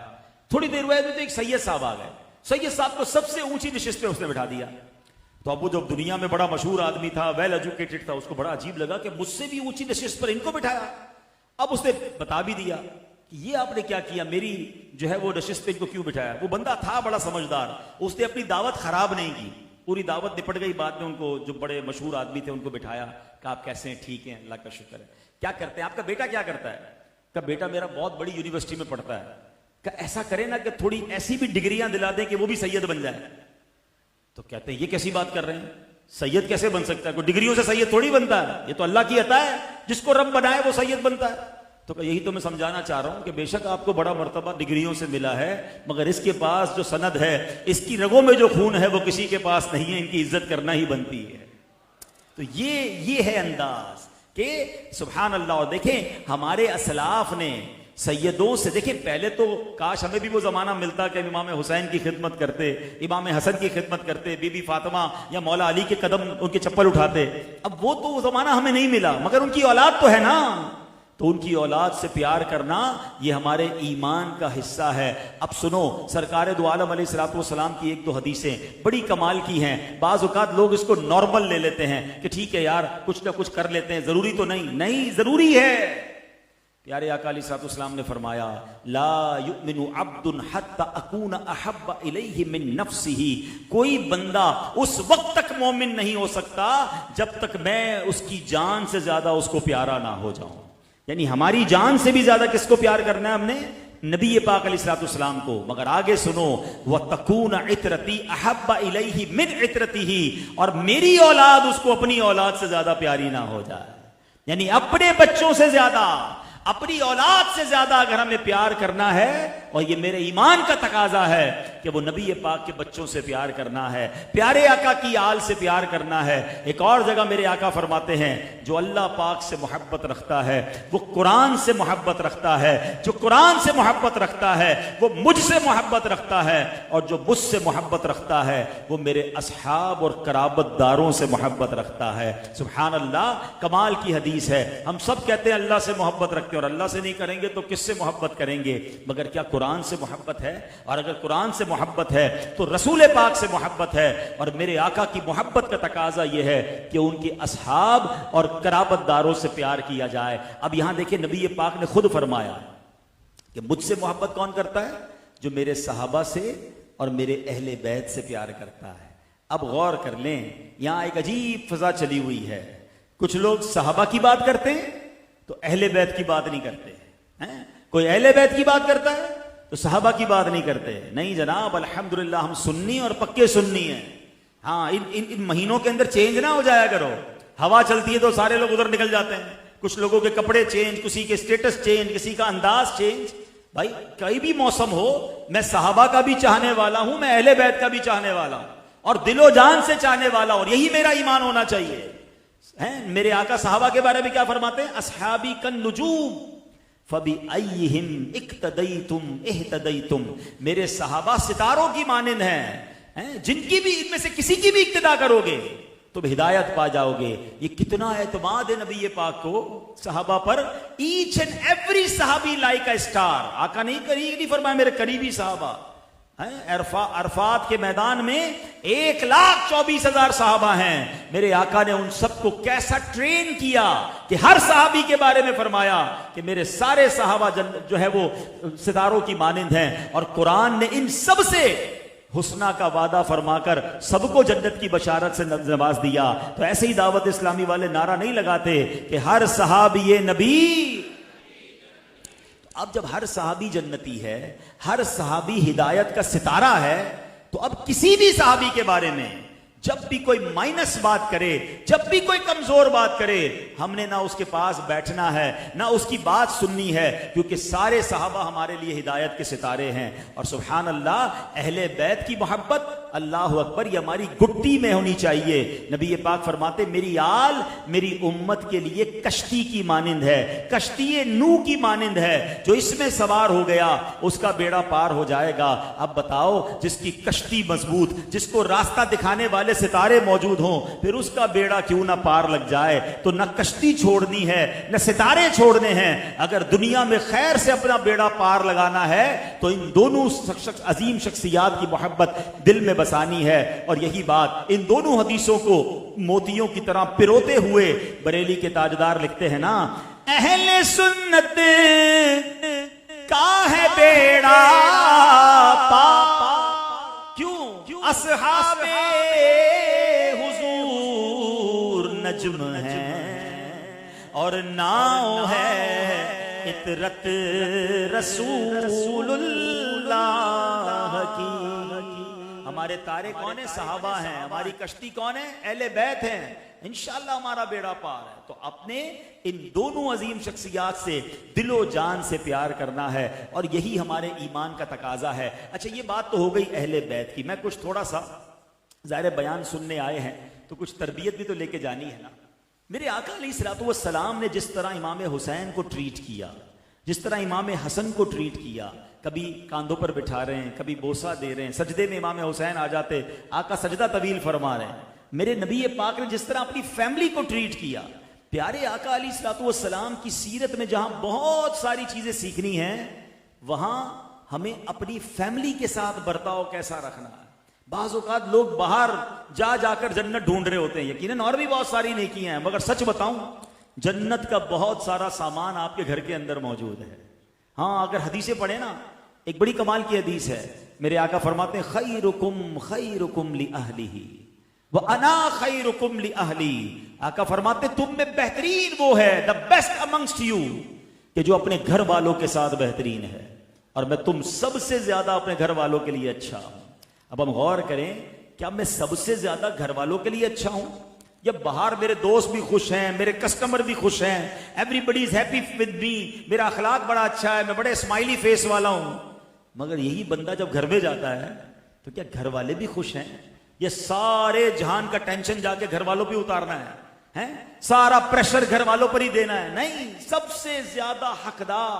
थोड़ी देर हुए तो एक सैयद साहब आ गए। सैयद साहब को सबसे ऊंची नशिस्त पे उसने बिठा दिया। तो अब वो जो दुनिया में बड़ा मशहूर आदमी था, वेल एजुकेटेड था, उसको बड़ा अजीब लगा कि मुझसे भी ऊंची नशिस्त पर इनको बिठाया। अब उसने बता भी दिया कि ये आपने क्या किया, मेरी जो है वो नशिस्त पे इनको क्यों बिठाया। वो बंदा था बड़ा समझदार, उसने अपनी दावत खराब नहीं की, पूरी दावत निपट गई। बाद में उनको जो बड़े मशहूर आदमी थे उनको बिठाया, कहा आप कैसे हैं? ठीक हैं, अल्लाह का शुक्र है। क्या करते हैं? आपका बेटा क्या करता है? का बेटा मेरा बहुत बड़ी यूनिवर्सिटी में पढ़ता है। का ऐसा करे ना कि थोड़ी ऐसी भी डिग्रियां दिला दें कि वो भी सैयद बन जाए। तो कहते हैं ये कैसी बात कर रहे हैं, सैयद कैसे बन सकता है? कोई डिग्रियों से सैयद थोड़ी बनता है, ये तो अल्लाह की अता है, जिसको रब बनाए वो सैयद बनता है। तो यही तो मैं समझाना चाह रहा हूं कि बेशक आपको बड़ा मर्तबा डिग्रियों से मिला है, मगर इसके पास जो सनद है, इसकी रगों में जो खून है वो किसी के पास नहीं है, इनकी इज्जत करना ही बनती है। तो ये है अंदाज कि सुभान अल्लाह। और देखें हमारे असलाफ ने सैयदों से, देखें पहले तो काश हमें भी वो जमाना मिलता कि इमाम हुसैन की खिदमत करते, इमाम हसन की खिदमत करते, बीबी फातिमा या मौला अली के कदम उनके चप्पल उठाते। अब वो तो जमाना हमें नहीं मिला, मगर उनकी औलाद तो है ना, तो उनकी औलाद से प्यार करना ये हमारे ईमान का हिस्सा है। अब सुनो, सरकार दो आलम अलैहिस्सलातु वस्सलाम की एक दो हदीसें बड़ी कमाल की हैं। बाज़ औक़ात लोग इसको नॉर्मल ले लेते हैं कि ठीक है यार कुछ ना कुछ कर लेते हैं, जरूरी तो नहीं जरूरी है। प्यारे आका अलैहिस्सलातु वस्सलाम ने फरमाया ला युमिनु अब्दुन हत्ता अकून अहब्बा इलैहि मिन नफ्सिही, कोई बंदा उस वक्त तक मोमिन नहीं हो सकता जब तक मैं उसकी जान से ज्यादा उसको प्यारा ना हो जाऊं। यानी हमारी जान से भी ज्यादा किसको प्यार करना है हमने? नबी पाक अलैहिस्सलातु वस्सलाम को। मगर आगे सुनो, व तकून इतरती अहब्बा इलैहि मिन इतरतिही, और मेरी औलाद उसको अपनी औलाद से ज्यादा प्यारी ना हो जाए। यानी अपने बच्चों से ज्यादा, अपनी औलाद से ज्यादा अगर हमें प्यार करना है, और ये मेरे ईमान का तकाजा है कि वो नबी पाक के बच्चों से प्यार करना है, प्यारे आका की आल से प्यार करना है। एक और जगह मेरे आका फरमाते हैं जो अल्लाह पाक से मोहब्बत रखता है वो कुरान से मोहब्बत रखता है, जो कुरान से मोहब्बत रखता है वो मुझसे मोहब्बत रखता है, और जो मुझसे मोहब्बत रखता है वो मेरे असहाब और कराबतदारों से मोहब्बत रखता है। सुभान अल्लाह, कमाल की हदीस है। हम सब कहते हैं अल्लाह से मोहब्बत रखते हैं, और अल्लाह से नहीं करेंगे तो किससे मोहब्बत करेंगे? मगर क्या कुरान से मोहब्बत है? और अगर कुरान से मोहब्बत है तो रसूल पाक से मोहब्बत है। और मेरे आका की मोहब्बत का तकाजा यह है कि उनके असहाब और कराबतदारों से प्यार किया जाए। अब यहां देखिए नबी पाक ने खुद फरमाया कि मुझसे मोहब्बत कौन करता है? जो मेरे सहाबा से और मेरे अहले बैत से प्यार करता है। अब गौर कर लें, यहां एक अजीब फजा चली हुई है। कुछ लोग सहाबा की बात करते हैं तो अहले बैत की बात नहीं करते हैं। कोई अहले बैत की बात करता है तो सहाबा की बात नहीं करते। नहीं जनाब, अल्हम्दुलिल्लाह हम सुन्नी और पक्के सुन्नी हैं। हाँ, इन महीनों के अंदर चेंज ना हो जाया करो। हवा चलती है तो सारे लोग उधर निकल जाते हैं, कुछ लोगों के कपड़े चेंज, किसी के स्टेटस चेंज, किसी का अंदाज चेंज। भाई कोई भी मौसम हो, मैं सहाबा का भी चाहने वाला हूं, मैं अहले बैत का भी चाहने वाला हूं और दिलो जान से चाहने वाला हूं, और यही मेरा ईमान होना चाहिए। हैं मेरे आका सहाबा के बारे में क्या फरमाते हैं? अस्हाबी कन नुजूम फबी अय्यिहिम इक्तदैतुम इह्तदैतुम। मेरे सहाबा सितारों की मानिंद हैं, जिनकी भी इनमें से किसी की भी इक्तदा करोगे तुम हिदायत पा जाओगे। ये कितना एतमाद है नबी पाक को सहाबा पर। ईच एंड एवरी सहाबी लाइक अ स्टार। आका नहीं फरमाया मेरे करीबी सहाबा हैं। अरफात के मैदान में 1,24,000 सहाबा हैं। मेरे आका ने उन सबको कैसा ट्रेन किया कि हर सहाबी के बारे में फरमाया कि मेरे सारे सहाबा जो है वो सितारों की मानिंद हैं। और कुरान ने इन सब से हुस्ना का वादा फरमाकर सबको जन्नत की बशारत से नवाज दिया। तो ऐसे ही दावत इस्लामी वाले नारा नहीं लगाते कि हर सहाबी ये नबी। तो अब जब हर सहाबी जन्नती है, हर सहाबी हिदायत का सितारा है, तो अब किसी भी सहाबी के बारे में जब भी कोई माइनस बात करे, जब भी कोई कमजोर बात करे, हमने ना उसके पास बैठना है ना उसकी बात सुननी है, क्योंकि सारे सहाबा हमारे लिए हिदायत के सितारे हैं। और सुभान अल्लाह, अहले बैत की मोहब्बत, अल्लाह अकबर, ये हमारी गुट्टी में होनी चाहिए। नबी पाक फरमाते मेरी आल मेरी उम्मत के लिए कश्ती की मानिंद है, कश्ती नू की मानिंद है। जो इसमें सवार हो गया उसका बेड़ा पार हो जाएगा। अब बताओ, जिसकी कश्ती मजबूत, जिसको रास्ता दिखाने वाले सितारे मौजूद हों, फिर उसका बेड़ा क्यों ना पार लग जाए। तो न कश्ती छोड़नी है न सितारे छोड़ने हैं। अगर दुनिया में खैर से अपना बेड़ा पार लगाना है तो इन दोनों अजीम शख्सियात की मोहब्बत दिल में बसानी है। और यही बात इन दोनों हदीसों को मोतियों की तरह पिरोते हुए बरेली के ताजदार लिखते हैं ना, अहले सुन्नत का है बेड़ा पार, क्यों असहाबे हुजूर नज्म है और नाव है इतरत रसूलुल्लाह की। हमारे तारे कौन है? सहाबा हैं। हमारी कश्ती कौन है? अहले बैत हैं। इंशाअल्लाह हमारा बेड़ा पार है। तो अपने इन दोनों अजीम शख्सियात से दिलो जान से प्यार करना है, और यही हमारे ईमान का तकाजा है। अच्छा, ये बात तो हो गई अहले बैत की। मैं कुछ थोड़ा सा ज़ाहिर बयान सुनने आए हैं तो कुछ तरबियत भी तो लेके जानी है ना। मेरे आका अलैहिस्सलातु वस्सलाम ने जिस तरह इमाम हुसैन को ट्रीट किया, जिस तरह इमाम हसन को ट्रीट किया, कभी कांधों पर बिठा रहे हैं, कभी बोसा दे रहे हैं, सजदे में इमाम हुसैन आ जाते, आका सजदा तवील फरमा रहे हैं। मेरे नबी पाक ने जिस तरह अपनी फैमिली को ट्रीट किया, प्यारे आका अलैहिस्सलातु वस्सलाम की सीरत में जहां बहुत सारी चीजें सीखनी है, वहां हमें अपनी फैमिली के साथ बर्ताव कैसा रखना है। बाज़ औक़ात लोग बाहर जाकर जन्नत ढूंढ रहे होते हैं, यकीनन और भी बहुत सारी नेकियां हैं, मगर सच बताऊं, जन्नत का बहुत सारा सामान आपके घर के अंदर मौजूद है। हाँ, अगर हदीसें पढ़े ना, एक बड़ी कमाल की हदीस है। मेरे आका फरमाते हैं खैरुकुम ली अहलिही व अना खैरुकुम ली अहली। आका फरमाते तुम में बेहतरीन वो है, द बेस्ट अमंगस्ट यू, कि जो अपने घर वालों के साथ बेहतरीन है, और मैं तुम सबसे ज्यादा अपने घर वालों के लिए अच्छा हूं। अब हम गौर करें, क्या मैं सबसे ज्यादा घर वालों के लिए अच्छा हूं? या बाहर मेरे दोस्त भी खुश हैं, मेरे कस्टमर भी खुश हैं, everybody is happy with me, मेरा अखलाक बड़ा अच्छा है, मैं बड़े स्माइली फेस वाला हूं, मगर यही बंदा जब घर में जाता है तो क्या घर वाले भी खुश हैं? ये सारे जहान का टेंशन जाके घर वालों पे उतारना है? सारा प्रेशर घर वालों पर ही देना है? नहीं, सबसे ज्यादा हकदार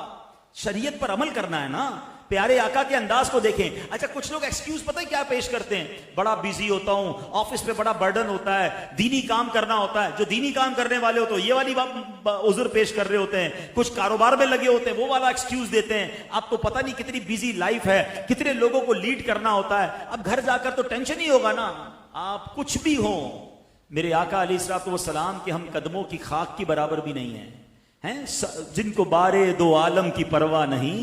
शरीयत पर अमल करना है ना। प्यारे आका के अंदाज को देखें। अच्छा, कुछ लोग एक्सक्यूज पता है क्या पेश करते हैं? बड़ा बिजी होता हूं, ऑफिस पे बड़ा बर्डन होता है, दीनी काम करना होता है। जो दीनी काम करने वाले हो तो ये वाली उज़्र पेश कर रहे होते हैं, कुछ कारोबार में लगे होते हैं वो वाला एक्सक्यूज देते हैं। आपको पता नहीं कितनी बिजी लाइफ है, कितने लोगों को लीड करना होता है। अब घर जाकर तो टेंशन ही होगा ना, आप कुछ भी हो। मेरे आका अलैहिस्सलातु वस्सलाम के हम कदमों की खाक की बराबर भी नहीं हैं, जिनको बारे दो आलम की परवाह नहीं,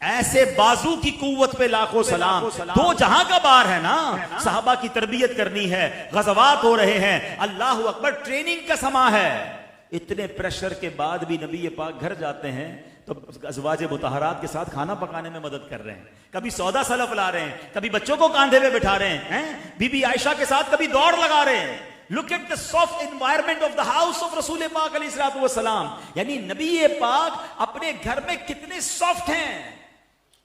ऐसे बाजू की कुव्वत पे लाखों सलाम। दो जहां का बार है ना। सहाबा की तरबियत करनी है, गज़वात हो रहे हैं, अल्लाह अकबर, ट्रेनिंग का समा है। इतने प्रेशर के बाद भी नबी पाक घर जाते हैं तो अज़वाज मुतहरात के साथ खाना पकाने में मदद कर रहे हैं, कभी सौदा सलफ ला रहे हैं, कभी बच्चों को कांधे पे बिठा रहे हैं, बीबी आयशा के साथ कभी दौड़ लगा रहे हैं। Look at the soft environment of the house of रसूल पाक अलैहिस्सलातु वस्सलाम, यानी नबी पाक अपने घर में कितने सॉफ्ट हैं।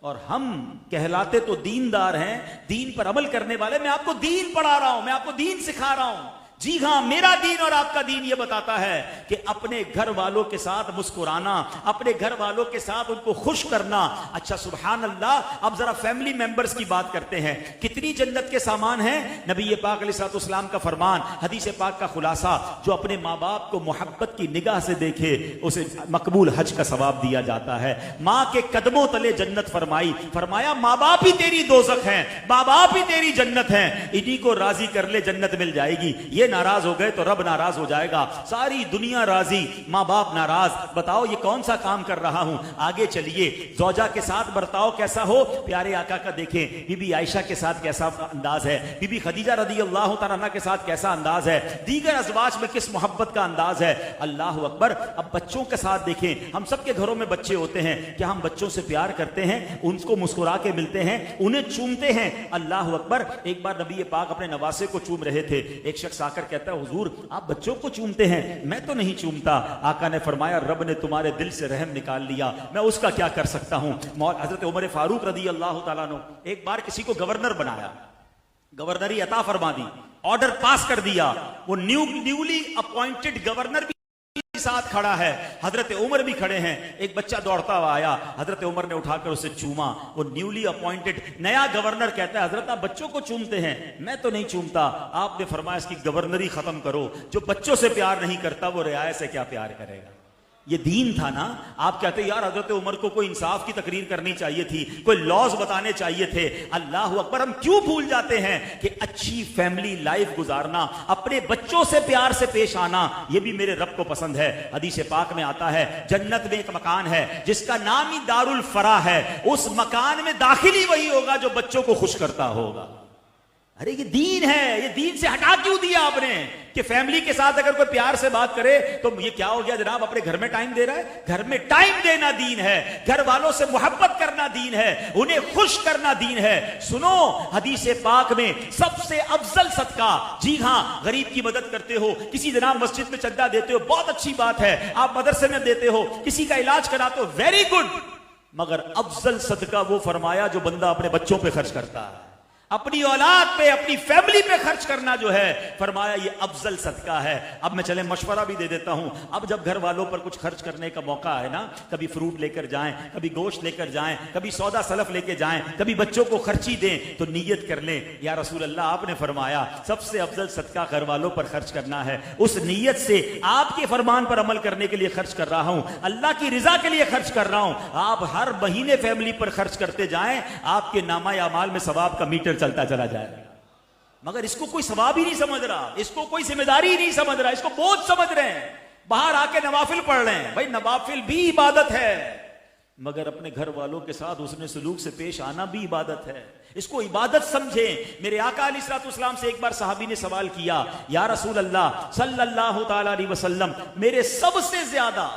और हम कहलाते तो दीनदार हैं, दीन पर अमल करने वाले। मैं आपको दीन पढ़ा रहा हूं, मैं आपको दीन सिखा रहा हूं। जी हां, मेरा दीन और आपका दीन यह बताता है कि अपने घर वालों के साथ मुस्कुराना, अपने घर वालों के साथ उनको खुश करना। अच्छा सुभान अल्लाह, अब जरा फैमिली मेंबर्स की बात करते हैं। कितनी जन्नत के सामान हैं। नबी पाक अलैहिस्सलाम का फरमान, हदीस पाक का खुलासा, जो अपने माँ बाप को मोहब्बत की निगाह से देखे उसे मकबूल हज का सवाब दिया जाता है। माँ के कदमों तले जन्नत फरमाई, फरमाया माँ बाप ही तेरी दोजख हैं, माँ बाप ही तेरी जन्नत हैं, इन्हीं को राजी कर ले जन्नत मिल जाएगी। ये नाराज हो गए तो रब नाराज हो जाएगा। सारी दुनिया राजी, मां बाप नाराज। बताओ ये कौन सा काम कर रहा हूं। आगे चलिए, ज़ौजा के साथ बर्ताव कैसा हो। प्यारे आका का देखें, बीबी आयशा के साथ कैसा अंदाज है, बीबी खदीजा रज़ियल्लाहु तआला अन्हा के साथ कैसा अंदाज है, दीगर अज़वाज में किस मोहब्बत का अंदाज है। अल्लाह अकबर। अब बच्चों के साथ देखें, हम सबके घरों में बच्चे होते हैं, क्या हम बच्चों से प्यार करते हैं, उनको मुस्कुरा के मिलते हैं, उन्हें चूमते हैं। अल्लाह अकबर। एक बार नबी पाक अपने नवासे को चूम रहे थे, एक शख्स आकर कहता है हुजूर आप बच्चों को चूमते हैं, मैं तो नहीं चूमता। आका ने फरमाया रब ने तुम्हारे दिल से रहम निकाल लिया, मैं उसका क्या कर सकता हूं। हजरत उमर फारूक रज़ियल्लाहु ताला अन्हु एक बार किसी को गवर्नर बनाया, गवर्नरी अता फरमा दी, ऑर्डर पास कर दिया। वो न्यूली अपॉइंटेड गवर्नर भी साथ खड़ा है, हजरत उमर भी खड़े हैं। एक बच्चा दौड़ता हुआ आया, हजरत उमर ने उठाकर उसे चूमा। वो न्यूली अपॉइंटेड नया गवर्नर कहता है हजरत आप बच्चों को चूमते हैं, मैं तो नहीं चूमता। आपने फरमाया इसकी गवर्नरी खत्म करो, जो बच्चों से प्यार नहीं करता वो रियाया से क्या प्यार करेगा। ये दीन था ना। आप कहते यार हजरत उमर को कोई इंसाफ की तकरीर करनी चाहिए थी, कोई लॉज बताने चाहिए थे। अल्लाह अकबर। हम क्यों भूल जाते हैं कि अच्छी फैमिली लाइफ गुजारना, अपने बच्चों से प्यार से पेश आना, यह भी मेरे रब को पसंद है। हदीस पाक में आता है जन्नत में एक मकान है जिसका नाम ही दारुल फरा है, उस मकान में दाखिल ही वही होगा जो बच्चों को खुश करता होगा। अरे ये दीन है, ये दीन से हटा क्यों दिया आपने कि फैमिली के साथ अगर कोई प्यार से बात करे तो ये क्या हो गया जनाब, अपने घर में टाइम दे रहा है। घर में टाइम देना दीन है, घर वालों से मोहब्बत करना दीन है, उन्हें खुश करना दीन है। सुनो हदीस पाक में सबसे अफजल सदका, जी हां गरीब की मदद करते हो, किसी जनाब मस्जिद में चंदा देते हो, बहुत अच्छी बात है। आप मदरसे में देते हो, किसी का इलाज कराते हो, वेरी गुड। मगर अफजल सदका वो फरमाया जो बंदा अपने बच्चों पे खर्च करता है, अपनी औलाद पे, अपनी फैमिली पे खर्च करना जो है, फरमाया ये अफजल सदका है। अब मैं चले मशवरा भी दे देता हूं। अब जब घर वालों पर कुछ खर्च करने का मौका है ना, कभी फ्रूट लेकर जाएं, कभी गोश्त लेकर जाएं, कभी सौदा सलफ लेके जाएं, कभी बच्चों को खर्ची दें, तो नीयत कर लें या रसूल अल्लाह आपने फरमाया सबसे अफजल सदका घर वालों पर खर्च करना है। उस नीयत से आपके फरमान पर अमल करने के लिए खर्च कर रहा हूं, अल्लाह की रिजा के लिए खर्च कर रहा हूं। आप हर महीने फैमिली पर खर्च करते जाएं, आपके नामा अमाल में सवाब का मीटर चलता चला जाएगा। मगर इसको कोई सवाब ही नहीं समझ रहा, इसको कोई जिम्मेदारी ही नहीं समझ रहा, इसको बोझ समझ रहे हैं। बाहर आके नवाफिल पढ़ रहे हैं, भाई नवाफिल भी इबादत है, मगर अपने घर वालों के साथ उसने सलूक से पेश आना भी इबादत है। इसको इबादत समझे। मेरे आका अलैहिस्सलाम से एक बार सहाबी ने सवाल किया, या रसूल अल्लाह सल्लल्लाहु तआला अलैहि वसल्लम, मेरे सबसे ज्यादा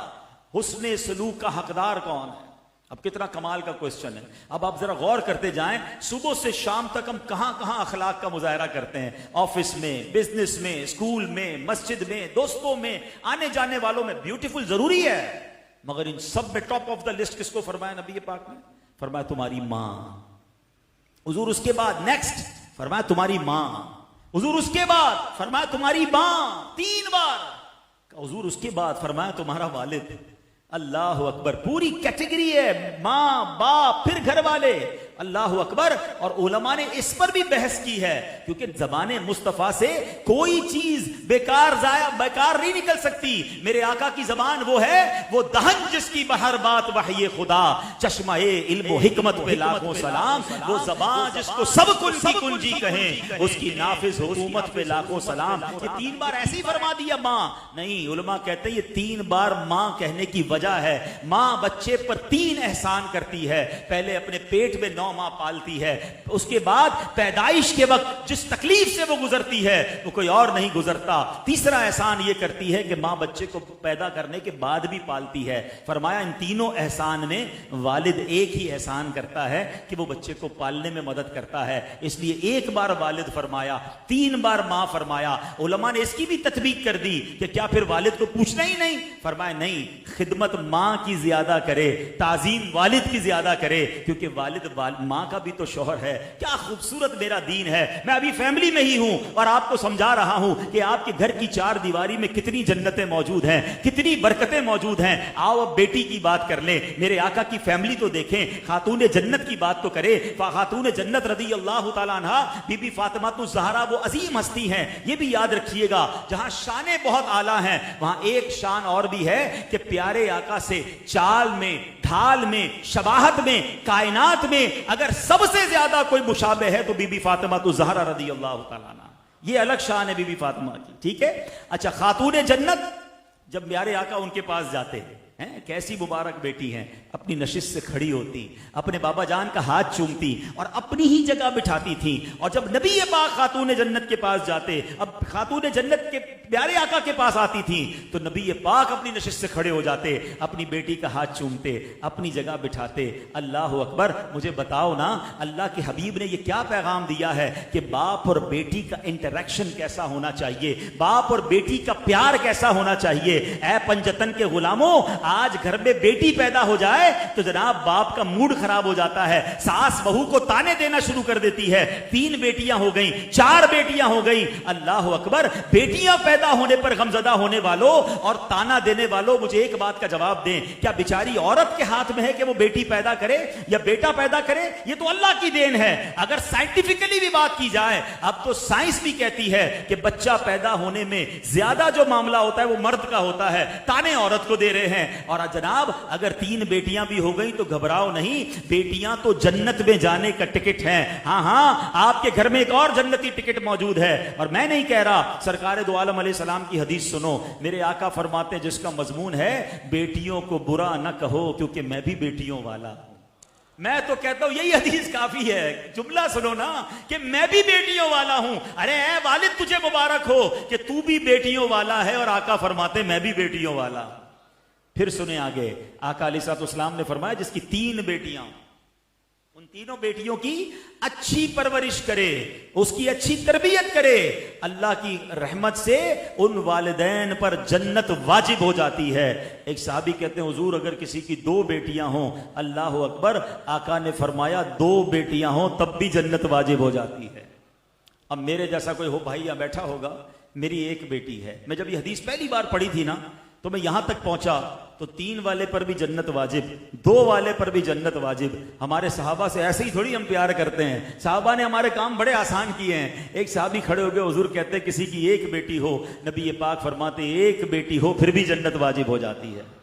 हुस्ने सलूक का हकदार कौन है। अब कितना कमाल का क्वेश्चन है। अब आप जरा गौर करते जाएं, सुबह से शाम तक हम कहां कहां अखलाक का मुजाहरा करते हैं, ऑफिस में, बिजनेस में, स्कूल में, मस्जिद में, दोस्तों में, आने जाने वालों में। ब्यूटीफुल जरूरी है, मगर इन सब में टॉप ऑफ द लिस्ट किसको फरमाया नबी पाक ने? फरमाया तुम्हारी मां। हुजूर उसके बाद नेक्स्ट फरमाया तुम्हारी मां। हुजूर उसके बाद फरमाया तुम्हारी मां, 3 बार। हुजूर उसके बाद फरमाया तुम्हारा वालिद। अल्लाह अकबर। पूरी कैटेगरी है, मां, बाप, फिर घर वाले। अल्लाह अकबर। और उलमा ने इस पर भी बहस की है, क्योंकि ज़बाने मुस्तफ़ा से कोई चीज बेकार नहीं निकल सकती। मेरे आका की जबान वो है, वो दहन जिसकी बहर बात वही खुदा, चश्मा इल्म हिकमत पे लाखों सलाम। वो जबान जिसको सब कुंजी कुंजी कहें, उसकी नाफिज हुकूमत पे लाखों सलाम। ये 3 बार ऐसे ही फरमा दिया मां नहीं। उलमा कहते हैं ये 3 बार मां कहने की वजह है, मां बच्चे पर 3 एहसान करती है। पहले अपने पेट में 9 9 माह पालती है, उसके बाद पैदाइश के वक्त जिस तकलीफ से वो गुजरती है वो कोई और नहीं गुजरता। तीसरा एहसान ये करती है कि माँ बच्चे को पैदा करने के बाद भी पालती है। फरमाया इन तीनों एहसान में वालिद एक ही एहसान करता है कि वो बच्चे को पालने में मदद करता है। इसलिए एक बार वालिद फरमाया, 3 बार माँ फरमाया। उलमा ने इसकी भी तत्बीक कर दी कि क्या फिर वालिद को पूछना ही नहीं? फरमाया नहीं, खिदमत माँ की ज्यादा करे, ताजीम वालिद की ज्यादा करे, क्योंकि वालिद माँ का भी तो शौहर है। क्या खूबसूरत मेरा दीन है। मैं अभी फैमिली में ही हूं और आपको समझा रहा हूं कि आपके घर की 4 दीवारी में कितनी जन्नतें मौजूद हैं, कितनी बरकतें मौजूद हैं। आओ अब बेटी की बात कर ले, मेरे आका की फैमिली तो देखें, खातून जन्नत की बात तो करे। खातून जन्नत रदी अल्लाह तआला अन्हा बीबी फातिमा ज़हरा वो अजीम हस्ती हैं, ये भी याद रखिएगा। जहां शानें बहुत आला हैं वहां एक शान और भी है कि प्यारे आका से चाल में, ढाल में, शबाहत में, कायनात में अगर सबसे ज्यादा कोई मुशाबे है तो बीबी फातिमा ज़हरा रदी अल्लाह तआला अन्हा। ये अलग शान है बीबी फातिमा की, ठीक है। अच्छा, खातून जन्नत जब प्यारे आका उनके पास जाते हैं, कैसी मुबारक बेटी हैं, अपनी नशिश से खड़ी होती, अपने बाबा जान का हाथ चूमती और अपनी ही जगह बिठाती थी। और जब नबी पाक खातून जन्नत के पास जाते, अब खातून जन्नत के प्यारे आका के पास आती थी तो नबी पाक अपनी नशिश से खड़े हो जाते, अपनी बेटी का हाथ चूमते, अपनी जगह बिठाते। अल्लाह अकबर। मुझे बताओ ना, अल्लाह के हबीब ने यह क्या पैगाम दिया है कि बाप और बेटी का इंटरेक्शन कैसा होना चाहिए, बाप और बेटी का प्यार कैसा होना चाहिए। ऐ पंजतन के गुलामों, आज घर में बेटी पैदा हो जाए तो जनाब बाप का मूड खराब हो जाता है, सास बहू को ताने देना शुरू कर देती है। 3 बेटियां हो गई, 4 बेटियां हो गई, अल्लाह अकबर। बेटियां पैदा होने पर गमजदा होने वालों और ताना देने वालों, मुझे एक बात का जवाब दें, क्या बेचारी औरत के हाथ में है कि वो बेटी पैदा करे या बेटा पैदा करे? ये तो अल्लाह की देन है। अगर साइंटिफिकली भी बात की जाए, अब तो साइंस भी कहती है कि बच्चा पैदा होने में ज्यादा जो मामला होता है वो मर्द का होता है, ताने औरत को दे रहे हैं। और जनाब अगर 3 बेटियां भी हो गई तो घबराओ नहीं, बेटियां तो जन्नत में जाने का टिकट है। हां हां, आपके घर में एक और जन्नती टिकट मौजूद है। और मैं नहीं कह रहा, सरकार दो आलम अलैहिस्सलाम की हदीस सुनो, मेरे आका फरमाते हैं जिसका मजमून है बेटियों को बुरा न कहो क्योंकि मैं भी बेटियों वाला हूं। मैं तो कहता हूं यही हदीस काफी है। जुमला सुनो ना कि मैं भी बेटियों वाला हूं। अरे ऐ वालिद, तुझे मुबारक हो कि तू भी बेटियों वाला है और आका फरमाते मैं भी बेटियों वाला। फिर सुने आगे, आका अलैहिस्सलाम ने फरमाया जिसकी 3 बेटियां, उन तीनों बेटियों की अच्छी परवरिश करे, उसकी अच्छी तरबियत करे, अल्लाह की रहमत से उन वालिदैन पर जन्नत वाजिब हो जाती है। एक साहबी कहते हैं हुजूर अगर किसी की 2 बेटियां हों, अल्लाह अकबर, आका ने फरमाया 2 बेटियां हों तब भी जन्नत वाजिब हो जाती है। अब मेरे जैसा कोई हो भाई यहां बैठा होगा, मेरी 1 बेटी है। मैं जब ये हदीस पहली बार पढ़ी थी ना तो मैं यहां तक पहुंचा तो 3 वाले पर भी जन्नत वाजिब, 2 वाले पर भी जन्नत वाजिब। हमारे सहाबा से ऐसे ही थोड़ी हम प्यार करते हैं, सहाबा ने हमारे काम बड़े आसान किए हैं। एक सहाबी खड़े हो गए, हुजूर कहते हैं किसी की 1 बेटी हो, नबी पाक फरमाते 1 बेटी हो फिर भी जन्नत वाजिब हो जाती है।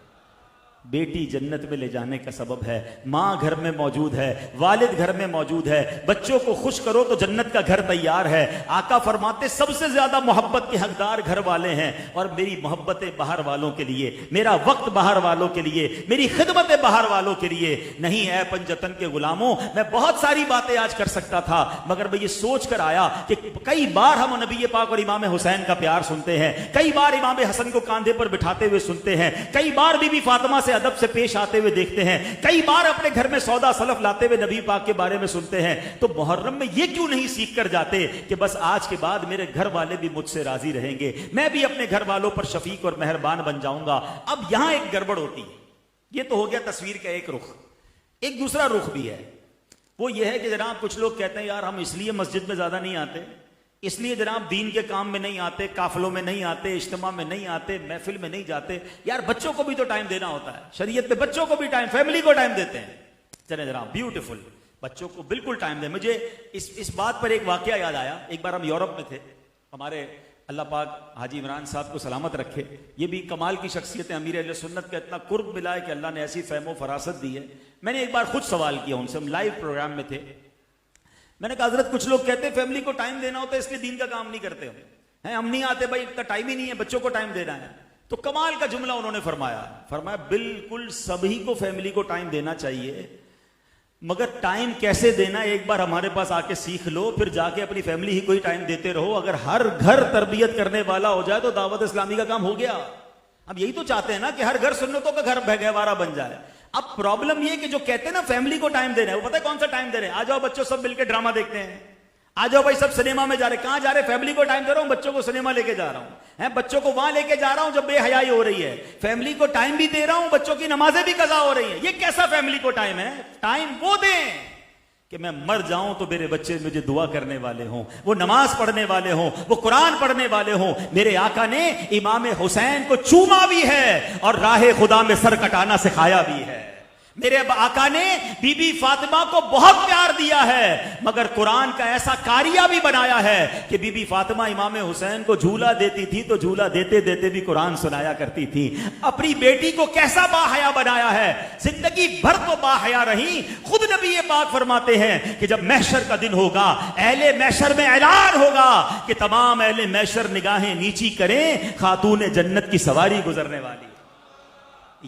बेटी जन्नत में ले जाने का सबब है, माँ घर में मौजूद है, वालिद घर में मौजूद है, बच्चों को खुश करो तो जन्नत का घर तैयार है। आका फरमाते सबसे ज्यादा मोहब्बत के हकदार घर वाले हैं और मेरी मोहब्बतें बाहर वालों के लिए, मेरा वक्त बाहर वालों के लिए, मेरी खिदमतें बाहर वालों के लिए नहीं। है पंजतन के गुलामों, मैं बहुत सारी बातें आज कर सकता था मगर मैं ये सोच कर आया कि कई बार हम नबी पाक और इमाम हुसैन का प्यार सुनते हैं, कई बार इमाम हसन को कांधे पर बिठाते हुए सुनते हैं, कई बार बीबी फातिमा से अदब से पेश आते हुए देखते हैं, कई बार अपने घर में सौदा सलफ लाते हुए नबी पाक के बारे में सुनते हैं। तो मुहर्रम में ये क्यों नहीं सीख कर जाते कि बस आज के बाद मेरे घर वाले भी मुझसे राजी रहेंगे, मैं भी अपने घर वालों पर शफीक और मेहरबान बन जाऊंगा। अब यहां एक गड़बड़ होती है। ये तो हो गया तस्वीर का एक रुख, एक दूसरा रुख भी है। वो ये है कि जनाब कुछ लोग कहते हैं यार हम इसलिए मस्जिद में ज्यादा नहीं आते, इसलिए जनाब दीन के काम में नहीं आते, काफिलों में नहीं आते, इज्तिमा में नहीं आते, महफिल में नहीं जाते। यार बच्चों को भी तो टाइम देना होता है, शरीयत में बच्चों को भी टाइम, फैमिली को टाइम देते हैं। चले जनाब, ब्यूटीफुल, बच्चों को बिल्कुल टाइम दें। मुझे इस बात पर एक वाकया याद आया। एक बार हम यूरोप में थे, हमारे अल्लाह पाक हाजी इमरान साहब को सलामत रखे, ये भी कमाल की शख्सियत है, अमीर अहले सुन्नत का इतना कुर्ब मिला है कि अल्लाह ने ऐसी फहमो फरासत दी है। मैंने एक बार खुद सवाल किया उनसे, हम लाइव प्रोग्राम में थे, मैंने कहा हजरत कुछ लोग कहते हैं फैमिली को टाइम देना होता है इसलिए दीन का काम नहीं करते हम नहीं आते, भाई इतना टाइम ही नहीं है, बच्चों को टाइम देना है। तो कमाल का जुमला उन्होंने फरमाया बिल्कुल सभी को फैमिली को टाइम देना चाहिए, मगर टाइम कैसे देना एक बार हमारे पास आके सीख लो, फिर जाके अपनी फैमिली ही कोई टाइम देते रहो। अगर हर घर तरबियत करने वाला हो जाए तो दावत इस्लामी का काम हो गया। अब यही तो चाहते हैं ना कि हर घर सुन्नतों का घर गहवारा बन जाए। अब प्रॉब्लम ये कि जो कहते हैं ना फैमिली को टाइम दे रहे हैं, वो पता है कौन सा टाइम दे रहे हैं? आ जाओ बच्चों सब मिलकर ड्रामा देखते हैं, आ जाओ भाई सब सिनेमा में जा रहे। कहां जा रहे? फैमिली को टाइम दे रहा हूं, बच्चों को सिनेमा लेके जा रहा हूं, हैं बच्चों को वहां लेके जा रहा हूं जब बेहयाई हो रही है। फैमिली को टाइम भी दे रहा हूं, बच्चों की नमाजें भी कज़ा हो रही है। ये कैसा फैमिली को टाइम है? टाइम वो दें कि मैं मर जाऊं तो मेरे बच्चे मुझे दुआ करने वाले हों, वो नमाज पढ़ने वाले हों, वो कुरान पढ़ने वाले हों। मेरे आका ने इमाम हुसैन को चूमा भी है और राहे खुदा में सर कटाना सिखाया भी है। मेरे आका ने बीबी फातिमा को बहुत प्यार दिया है, मगर कुरान का ऐसा कारिया भी बनाया है कि बीबी फातिमा इमाम हुसैन को झूला देती थी तो झूला देते देते भी कुरान सुनाया करती थी। अपनी बेटी को कैसा बाहया बनाया है, जिंदगी भर तो बाहया रही। खुद नबी पाक फरमाते हैं कि जब महशर का दिन होगा, अहले महशर में ऐलान होगा कि तमाम अहले महशर निगाहें नीची करें, खातून जन्नत की सवारी गुजरने वाली।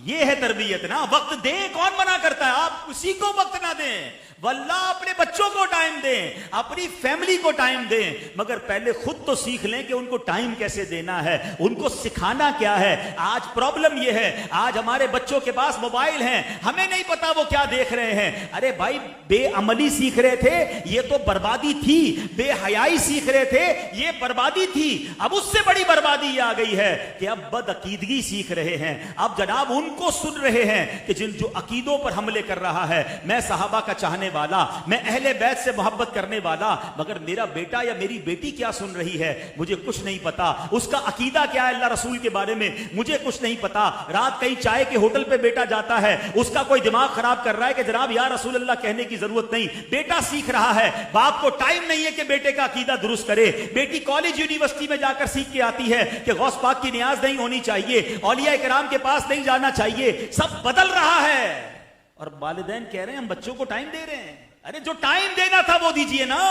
ये है तरबियत ना। वक्त दें, कौन मना करता है? आप उसी को वक्त ना दें, वल्लाह अपने बच्चों को टाइम दें, अपनी फैमिली को टाइम दें, मगर पहले खुद तो सीख लें कि उनको टाइम कैसे देना है, उनको सिखाना क्या है। आज प्रॉब्लम यह है, आज हमारे बच्चों के पास मोबाइल हैं, हमें नहीं पता वो क्या देख रहे हैं। अरे भाई बेअमली सीख रहे थे, ये तो बर्बादी थी। बेहयाई सीख रहे थे, ये बर्बादी थी। अब उससे बड़ी बर्बादी आ गई है कि अब बदअकीदगी सीख रहे हैं। अब जनाब उनको सुन रहे हैं कि जिन जो अकीदों पर हमले कर रहा है। मैं सहाबा का चाहने वाला, मैं अहले बैत से मोहब्बत करने वाला, मगर मेरा बेटा या मेरी बेटी क्या सुन रही है मुझे कुछ नहीं पता। उसका अकीदा क्या है अल्लाह रसूल के बारे में मुझे कुछ नहीं पता। रात कहीं चाय के होटल पे बेटा जाता है, उसका कोई दिमाग खराब कर रहा है कि जनाब या रसूल अल्लाह कहने की जरूरत नहीं। बेटा सीख रहा है, बाप को टाइम नहीं है कि बेटे का अकीदा दुरुस्त करे। बेटी कॉलेज यूनिवर्सिटी में जाकर सीख के आती है कि गौस पाक की नियाज नहीं होनी चाहिए, औलिया किराम के पास नहीं जाना चाहिए। सब बदल रहा है और वालिदैन कह रहे हैं हम बच्चों को टाइम दे रहे हैं। अरे जो टाइम देना था वो दीजिए ना।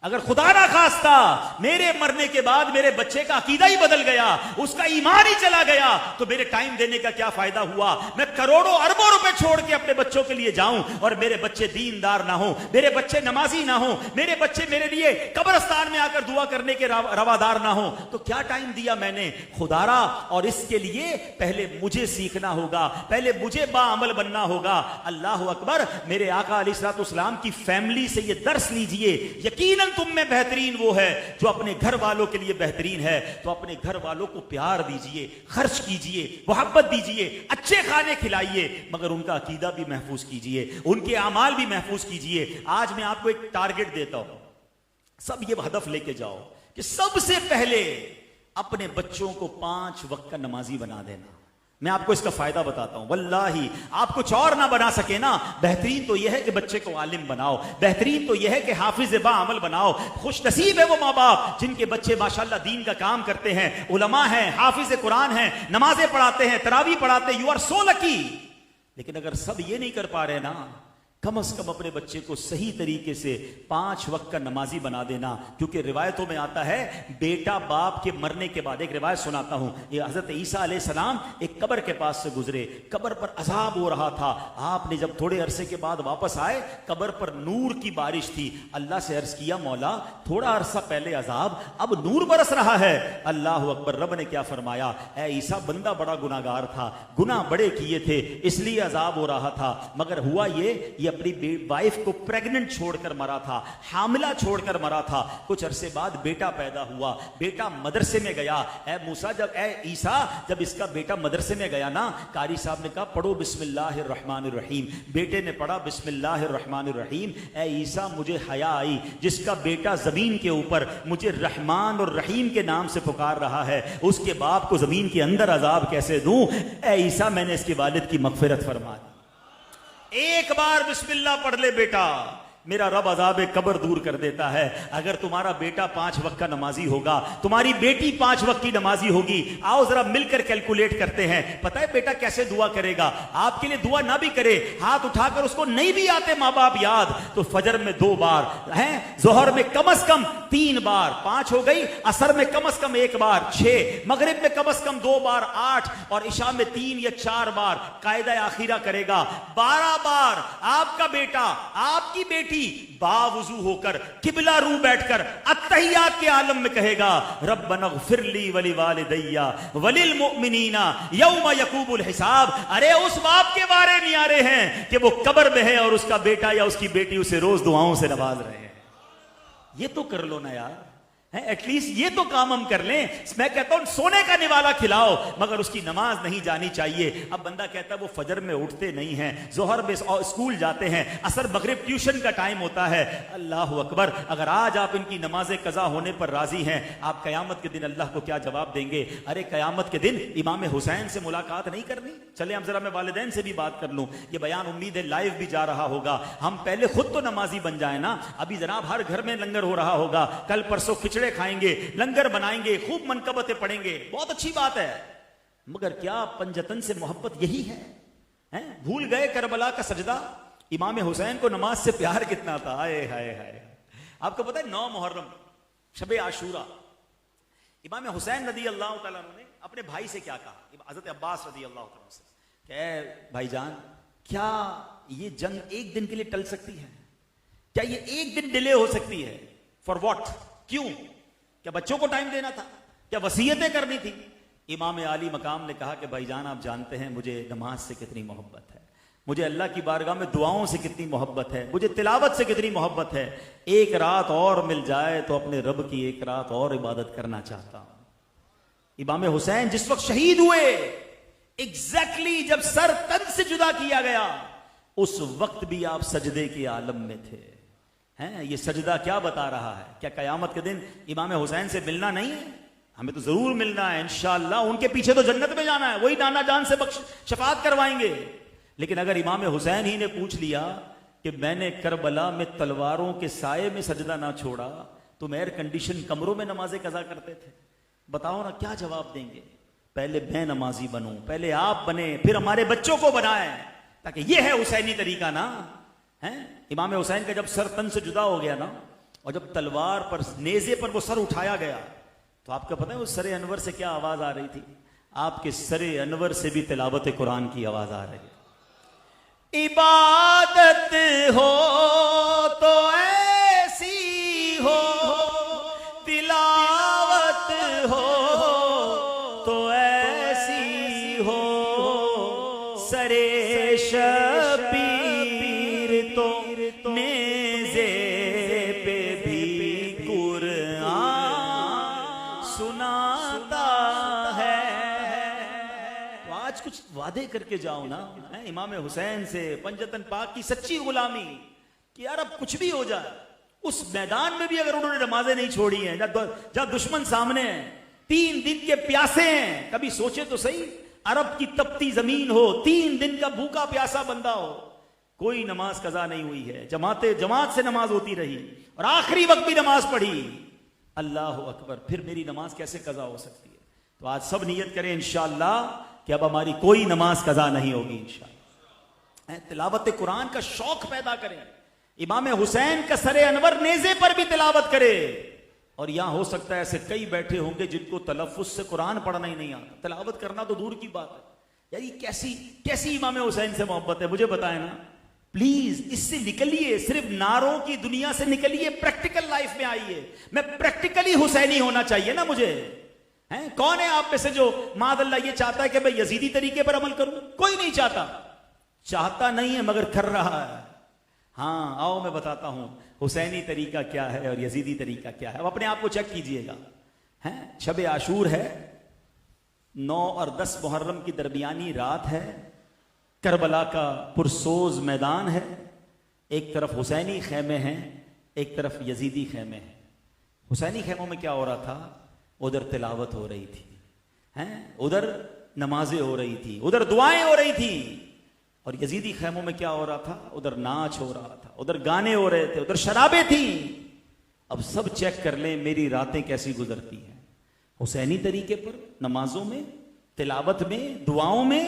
अगर खुदा ना खास्ता मेरे मरने के बाद मेरे बच्चे का अकीदा ही बदल गया, उसका ईमान ही चला गया, तो मेरे टाइम देने का क्या फायदा हुआ? मैं करोड़ों अरबों रुपए छोड़ के अपने बच्चों के लिए जाऊं और मेरे बच्चे दीनदार ना हो, मेरे बच्चे नमाजी ना हो, मेरे बच्चे मेरे लिए कब्रिस्तान में आकर दुआ करने के रवादार ना हो, तो क्या टाइम दिया मैंने खुदारा? और इसके लिए पहले मुझे सीखना होगा, पहले मुझे बाअमल बनना होगा। अल्लाह अकबर। मेरे आका अलैहिस्सलाम की फैमिली से ये दर्स लीजिए। यकीनन तुम में बेहतरीन वो है जो अपने घर वालों के लिए बेहतरीन है। तो अपने घर वालों को प्यार दीजिए, खर्च कीजिए, मोहब्बत दीजिए, अच्छे खाने खिलाइए, मगर उनका अकीदा भी महफूज कीजिए, उनके अमाल भी महफूज कीजिए। आज मैं आपको एक टारगेट देता हूं, सब ये हदफ लेके जाओ कि सबसे पहले अपने बच्चों को 5 वक्त का नमाजी बना देना। मैं आपको इसका फायदा बताता हूं, वल्लाही आप कुछ और ना बना सके ना, बेहतरीन तो यह है कि बच्चे को आलिम बनाओ, बेहतरीन तो यह है कि हाफिज बाअमल बनाओ। खुश नसीब है वो माँ बाप जिनके बच्चे माशाल्लाह दीन का काम करते हैं, उलमा हैं, हाफिज कुरान हैं, नमाजें पढ़ाते हैं, तरावी पढ़ाते हैं। You are so lucky. लेकिन अगर सब ये नहीं कर पा रहे ना, कम से कम अपने बच्चे को सही तरीके से 5 वक्त का नमाजी बना देना। क्योंकि रिवायतों में आता है बेटा बाप के मरने के बाद, एक रिवायत सुनाता हूं, ये हजरत ईसा अलैहिस्सलाम एक कब्र के पास से गुजरे, कब्र पर अजाब हो रहा था। आपने जब थोड़े अरसे के बाद वापस आए, कब्र पर नूर की बारिश थी। अल्लाह से अर्ज किया मौला थोड़ा अरसा पहले अजाब, अब नूर बरस रहा है। अल्लाह अकबर। रब ने क्या फरमाया, ए ईसा बंदा बड़ा गुनाहगार था, गुनाह बड़े किए थे, इसलिए अजाब हो रहा था। मगर हुआ ये अपनी वाइफ को प्रेग्नेंट छोड़कर मरा था, हामिला छोड़कर मरा था। कुछ अरसे बाद बेटा पैदा हुआ, बेटा मदरसे में गया। ए ईसा जब इसका बेटा मदरसे में गया ना, कारी साहब ने कहा पढ़ो बिस्मिल्लाहिर्रहमानिर्रहीम। बेटे ने पढ़ा बिस्मिल्लाहिर्रहमानिर्रहीम। ए ईसा मुझे हया आई, जिसका बेटा जमीन के ऊपर मुझे रहमान और रहीम के नाम से पुकार रहा है, उसके बाप को जमीन के अंदर अजाब कैसे दूं? ए ईसा मैंने इसके वालिद की मगफिरत फरमा दी। एक बार बिस्मिल्लाह पढ़ ले बेटा, मेरा रब अज़ाब कब्र दूर कर देता है। अगर तुम्हारा बेटा 5 वक्त का नमाजी होगा, तुम्हारी बेटी 5 वक्त की नमाजी होगी, आओ जरा मिलकर कैलकुलेट करते हैं। पता है बेटा कैसे दुआ करेगा? आपके लिए दुआ ना भी करे, हाथ उठाकर उसको नहीं भी आते माँ बाप याद, तो फजर में 2 बार है, जोहर में कम से कम 3 बार, 5 हो गई, असर में कम से कम 1 बार 6, मगरिब में कम से कम 2 बार 8, और इशा में 3 या 4 बार कायदा आखिरा करेगा। 12 बार आपका बेटा, आपकी बेटी बावुजू होकर किबला रू बैठकर अत्तहियात के आलम में कहेगा, रब्बना ग़फ़िरली वली वालिदैया वलिल मुमिनीना यौम यक़ूमुल हिसाब। अरे उस बाप के बारे नहीं आ रहे हैं कि वो कब्र में है और उसका बेटा या उसकी बेटी उसे रोज दुआओं से नवाज रहे हैं। ये तो कर लो ना यार, है एटलीस्ट ये तो काम हम कर लें। मैं कहता हूं सोने का निवाला खिलाओ, मगर उसकी नमाज नहीं जानी चाहिए। अब बंदा कहता है वो फजर में उठते नहीं हैं, जोहर में स्कूल जाते हैं, असर मगरिब ट्यूशन का टाइम होता है। अल्लाह अकबर, अगर आज आप इनकी नमाजें कज़ा होने पर राजी हैं, आप कयामत के दिन अल्लाह को क्या जवाब देंगे? अरे कयामत के दिन इमाम हुसैन से मुलाकात नहीं करनी? चले हम जरा मैं वालिदैन से भी बात कर लूं। ये बयान उम्मीद है लाइव भी जा रहा होगा। हम पहले खुद तो नमाजी बन जाए ना। अभी जनाब हर घर में लंगर हो रहा होगा, कल परसों खिचड़ी खाएंगे, लंगर बनाएंगे, खूब मनकबतें पढ़ेंगे, बहुत अच्छी बात है। मगर क्या पंजतन से मोहब्बत यही है? भूल गए करबला का सजदा? इमाम हुसैन को नमाज से प्यार कितना था। हाय हाय हाय। आपको पता है 9 मुहर्रम शबे आशूरा, इमाम हुसैन रदी अल्लाह तआला अन्हु ने अपने भाई से क्या कहा? हज़रत अब्बास रदी अल्लाह तआला अन्हु से, क्या भाईजान, क्या ये जंग एक दिन के लिए टल सकती है? क्या ये एक दिन डिले हो सकती है? For what? क्यों? क्या बच्चों को टाइम देना था? क्या वसीयतें करनी थी? इमाम आली मकाम ने कहा कि भाईजान आप जानते हैं मुझे नमाज से कितनी मोहब्बत है, मुझे अल्लाह की बारगाह में दुआओं से कितनी मोहब्बत है, मुझे तिलावत से कितनी मोहब्बत है। एक रात और मिल जाए तो अपने रब की एक रात और इबादत करना चाहता हूं। इमाम हुसैन जिस वक्त शहीद हुए, एग्जैक्टली जब सर तन से जुदा किया गया, उस वक्त भी आप सजदे के आलम में थे। हैं, ये सजदा क्या बता रहा है? क्या कयामत के दिन इमाम हुसैन से मिलना नहीं है? हमें तो जरूर मिलना है इंशाअल्लाह। उनके पीछे तो जन्नत में जाना है, वही नाना जान से शफात करवाएंगे। लेकिन अगर इमाम हुसैन ही ने पूछ लिया कि मैंने करबला में तलवारों के साये में सजदा ना छोड़ा, तुम एयर कंडीशन कमरों में नमाजें कज़ा करते थे, बताओ ना क्या जवाब देंगे? पहले मैं नमाजी बनूं, पहले आप बने, फिर हमारे बच्चों को बनाएं, ताकि ये है हुसैनी तरीका ना है। इमाम हुसैन का जब सर तन से जुदा हो गया ना, और जब तलवार पर, नेज़े पर वो सर उठाया गया, तो आपको पता है उस सरे अनवर से क्या आवाज आ रही थी? आपके सरे अनवर से भी तिलावत कुरान की आवाज आ रही है। इबादत हो तो ऐसी हो, तिलावत हो तो ऐसी हो, सरे शबीर तो नेज़े पे भी कुरान सुनाता है। तो आज कुछ वादे करके जाओ ना इमाम हुसैन से, पंजतन पाक की सच्ची गुलामी, कि यार अब कुछ भी हो जाए, उस मैदान में भी अगर उन्होंने नमाजें नहीं छोड़ी हैं, जब दुश्मन सामने है, 3 दिन के प्यासे हैं। कभी सोचे तो सही, अरब की तपती जमीन हो, 3 दिन का भूखा प्यासा बंदा हो, कोई नमाज कजा नहीं हुई है, जमात से नमाज होती रही, और आखिरी वक्त भी नमाज पढ़ी। अल्लाह अकबर, फिर मेरी नमाज कैसे कजा हो सकती है? तो आज सब नियत करें इंशाअल्लाह कि अब हमारी कोई नमाज कजा नहीं होगी इंशाअल्लाह। तिलावत कुरान का शौक पैदा करें। इमाम हुसैन का सरे अनवर नेज़े पर भी तिलावत करे। और यहां हो सकता है ऐसे कई बैठे होंगे जिनको तलफ्फुज से कुरान पढ़ना ही नहीं आता, तिलावत करना तो दूर की बात है। यार ये कैसी इमाम हुसैन से मोहब्बत है, मुझे बताएं ना प्लीज। इससे निकलिए, सिर्फ नारों की दुनिया से निकलिए, प्रैक्टिकल लाइफ में आइए। मैं प्रैक्टिकली हुसैनी होना चाहिए ना मुझे, हैं? कौन है आप में से जो मादल्ला ये चाहता है कि मैं यजीदी तरीके पर अमल करूं? कोई नहीं चाहता नहीं है, मगर कर रहा है। हाँ आओ मैं बताता हूं हुसैनी तरीका क्या है और यजीदी तरीका क्या है। अब अपने आप को चेक कीजिएगा। हैं, शब आशूर है, 9 और 10 मुहर्रम की दरमियानी रात है, करबला का पुरसोज मैदान है, एक तरफ हुसैनी खेमे हैं, एक तरफ यजीदी खेमे हैं। हुसैनी खेमों में क्या हो रहा था? उधर तिलावत हो रही थी, हैं, उधर नमाजें हो रही थी, उधर दुआएं हो रही थी। और यजीदी खैमों में क्या हो रहा था? उधर नाच हो रहा था, उधर गाने हो रहे थे, उधर शराबें थी। अब सब चेक कर लें मेरी रातें कैसी गुजरती हैं, हुसैनी तरीके पर, नमाजों में, तिलावत में, दुआओं में,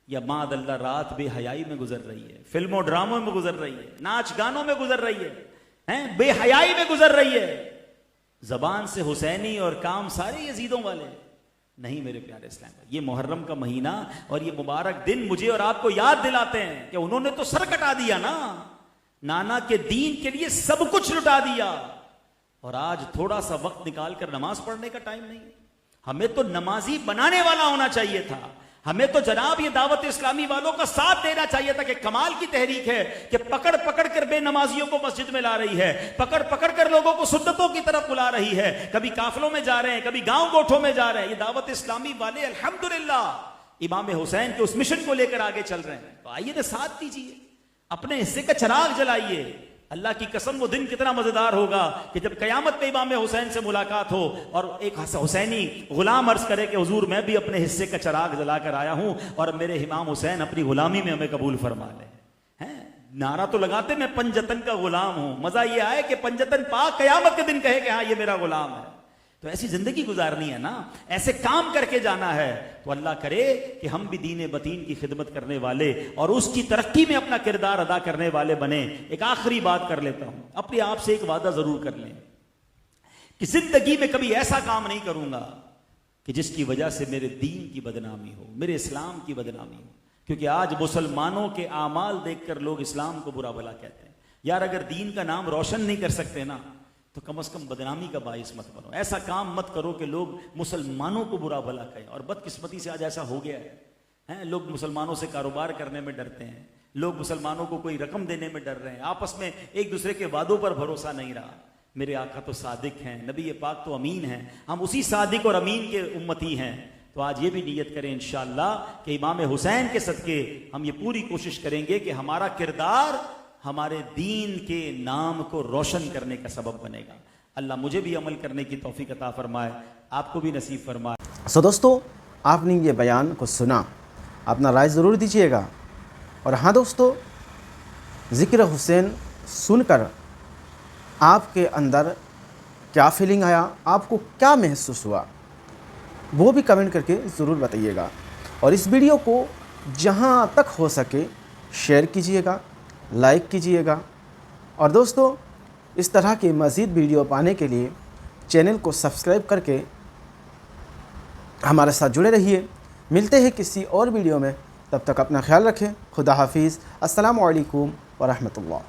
या मादल्ला रात बेहयाई में गुजर रही है, फिल्मों ड्रामों में गुजर रही है, नाच गानों में गुजर रही है, बेहयाई में गुजर रही है। जबान से हुसैनी और काम सारे यजीदों वाले। नहीं मेरे प्यारे इस्लाम भाई, ये मुहर्रम का महीना और ये मुबारक दिन मुझे और आपको याद दिलाते हैं कि उन्होंने तो सर कटा दिया ना, नाना के दीन के लिए सब कुछ लुटा दिया, और आज थोड़ा सा वक्त निकाल कर नमाज पढ़ने का टाइम नहीं। हमें तो नमाजी बनाने वाला होना चाहिए था, हमें तो जनाब ये दावत इस्लामी वालों का साथ देना चाहिए था कि कमाल की तहरीक है कि पकड़ पकड़ कर बेनमाजियों को मस्जिद में ला रही है, पकड़ पकड़ कर लोगों को सुन्नतों की तरफ बुला रही है, कभी काफिलों में जा रहे हैं, कभी गांव गोठों में जा रहे हैं। ये दावत इस्लामी वाले अल्हम्दुलिल्लाह इमाम हुसैन के उस मिशन को लेकर आगे चल रहे हैं। तो आइए ना साथ दीजिए, अपने हिस्से का चिराग जलाइए। अल्लाह की कसम वो दिन कितना मजेदार होगा कि जब कयामत में इमाम हुसैन से मुलाकात हो और एक हुसैनी गुलाम अर्ज करे कि हुजूर मैं भी अपने हिस्से का चिराग जलाकर आया हूं और मेरे इमाम हुसैन अपनी गुलामी में हमें कबूल फरमा ले। हैं नारा तो लगाते मैं पंजतन का गुलाम हूं, मजा ये आए कि पंजतन पाक कयामत के दिन कहे कि हाँ ये मेरा गुलाम है। तो ऐसी जिंदगी गुजारनी है ना, ऐसे काम करके जाना है। तो अल्लाह करे कि हम भी दीन बतीन की खिदमत करने वाले और उसकी तरक्की में अपना किरदार अदा करने वाले बने। एक आखिरी बात कर लेता हूं, अपने आप से एक वादा जरूर कर लें कि जिंदगी में कभी ऐसा काम नहीं करूंगा कि जिसकी वजह से मेरे दीन की बदनामी हो, मेरे इस्लाम की बदनामी हो। क्योंकि आज मुसलमानों के आमाल देखकर लोग इस्लाम को बुरा भला कहते हैं। यार अगर दीन का नाम रोशन नहीं कर सकते ना तो कम से कम बदनामी का बाइस मत बनो। ऐसा काम मत करो कि लोग मुसलमानों को बुरा भला कहें। और बदकिस्मती से आज ऐसा हो गया है, लोग मुसलमानों से कारोबार करने में डरते हैं, लोग मुसलमानों को कोई रकम देने में डर रहे हैं, आपस में एक दूसरे के वादों पर भरोसा नहीं रहा। मेरे आका तो सादिक हैं, नबी पाक तो अमीन हैं, हम उसी सादिक और अमीन के उम्मती हैं। तो आज ये भी नियत करें इंशाअल्लाह कि इमाम हुसैन के सदके हम ये पूरी कोशिश करेंगे कि हमारा किरदार हमारे दीन के नाम को रोशन करने का सबब बनेगा। अल्लाह मुझे भी अमल करने की तौफीक अता फरमाए, आपको भी नसीब फरमाए। सो दोस्तों, आपने ये बयान को सुना, अपना राय ज़रूर दीजिएगा। और हाँ दोस्तों, ज़िक्र हुसैन सुनकर आपके अंदर क्या फीलिंग आया, आपको क्या महसूस हुआ, वो भी कमेंट करके ज़रूर बताइएगा। और इस वीडियो को जहाँ तक हो सके शेयर कीजिएगा, लाइक कीजिएगा। और दोस्तों, इस तरह के मज़ीद वीडियो पाने के लिए चैनल को सब्सक्राइब करके हमारे साथ जुड़े रहिए। मिलते हैं किसी और वीडियो में, तब तक अपना ख्याल रखें। खुदा हाफिज़। अस्सलामु अलैकुम व रहमतुल्लाह।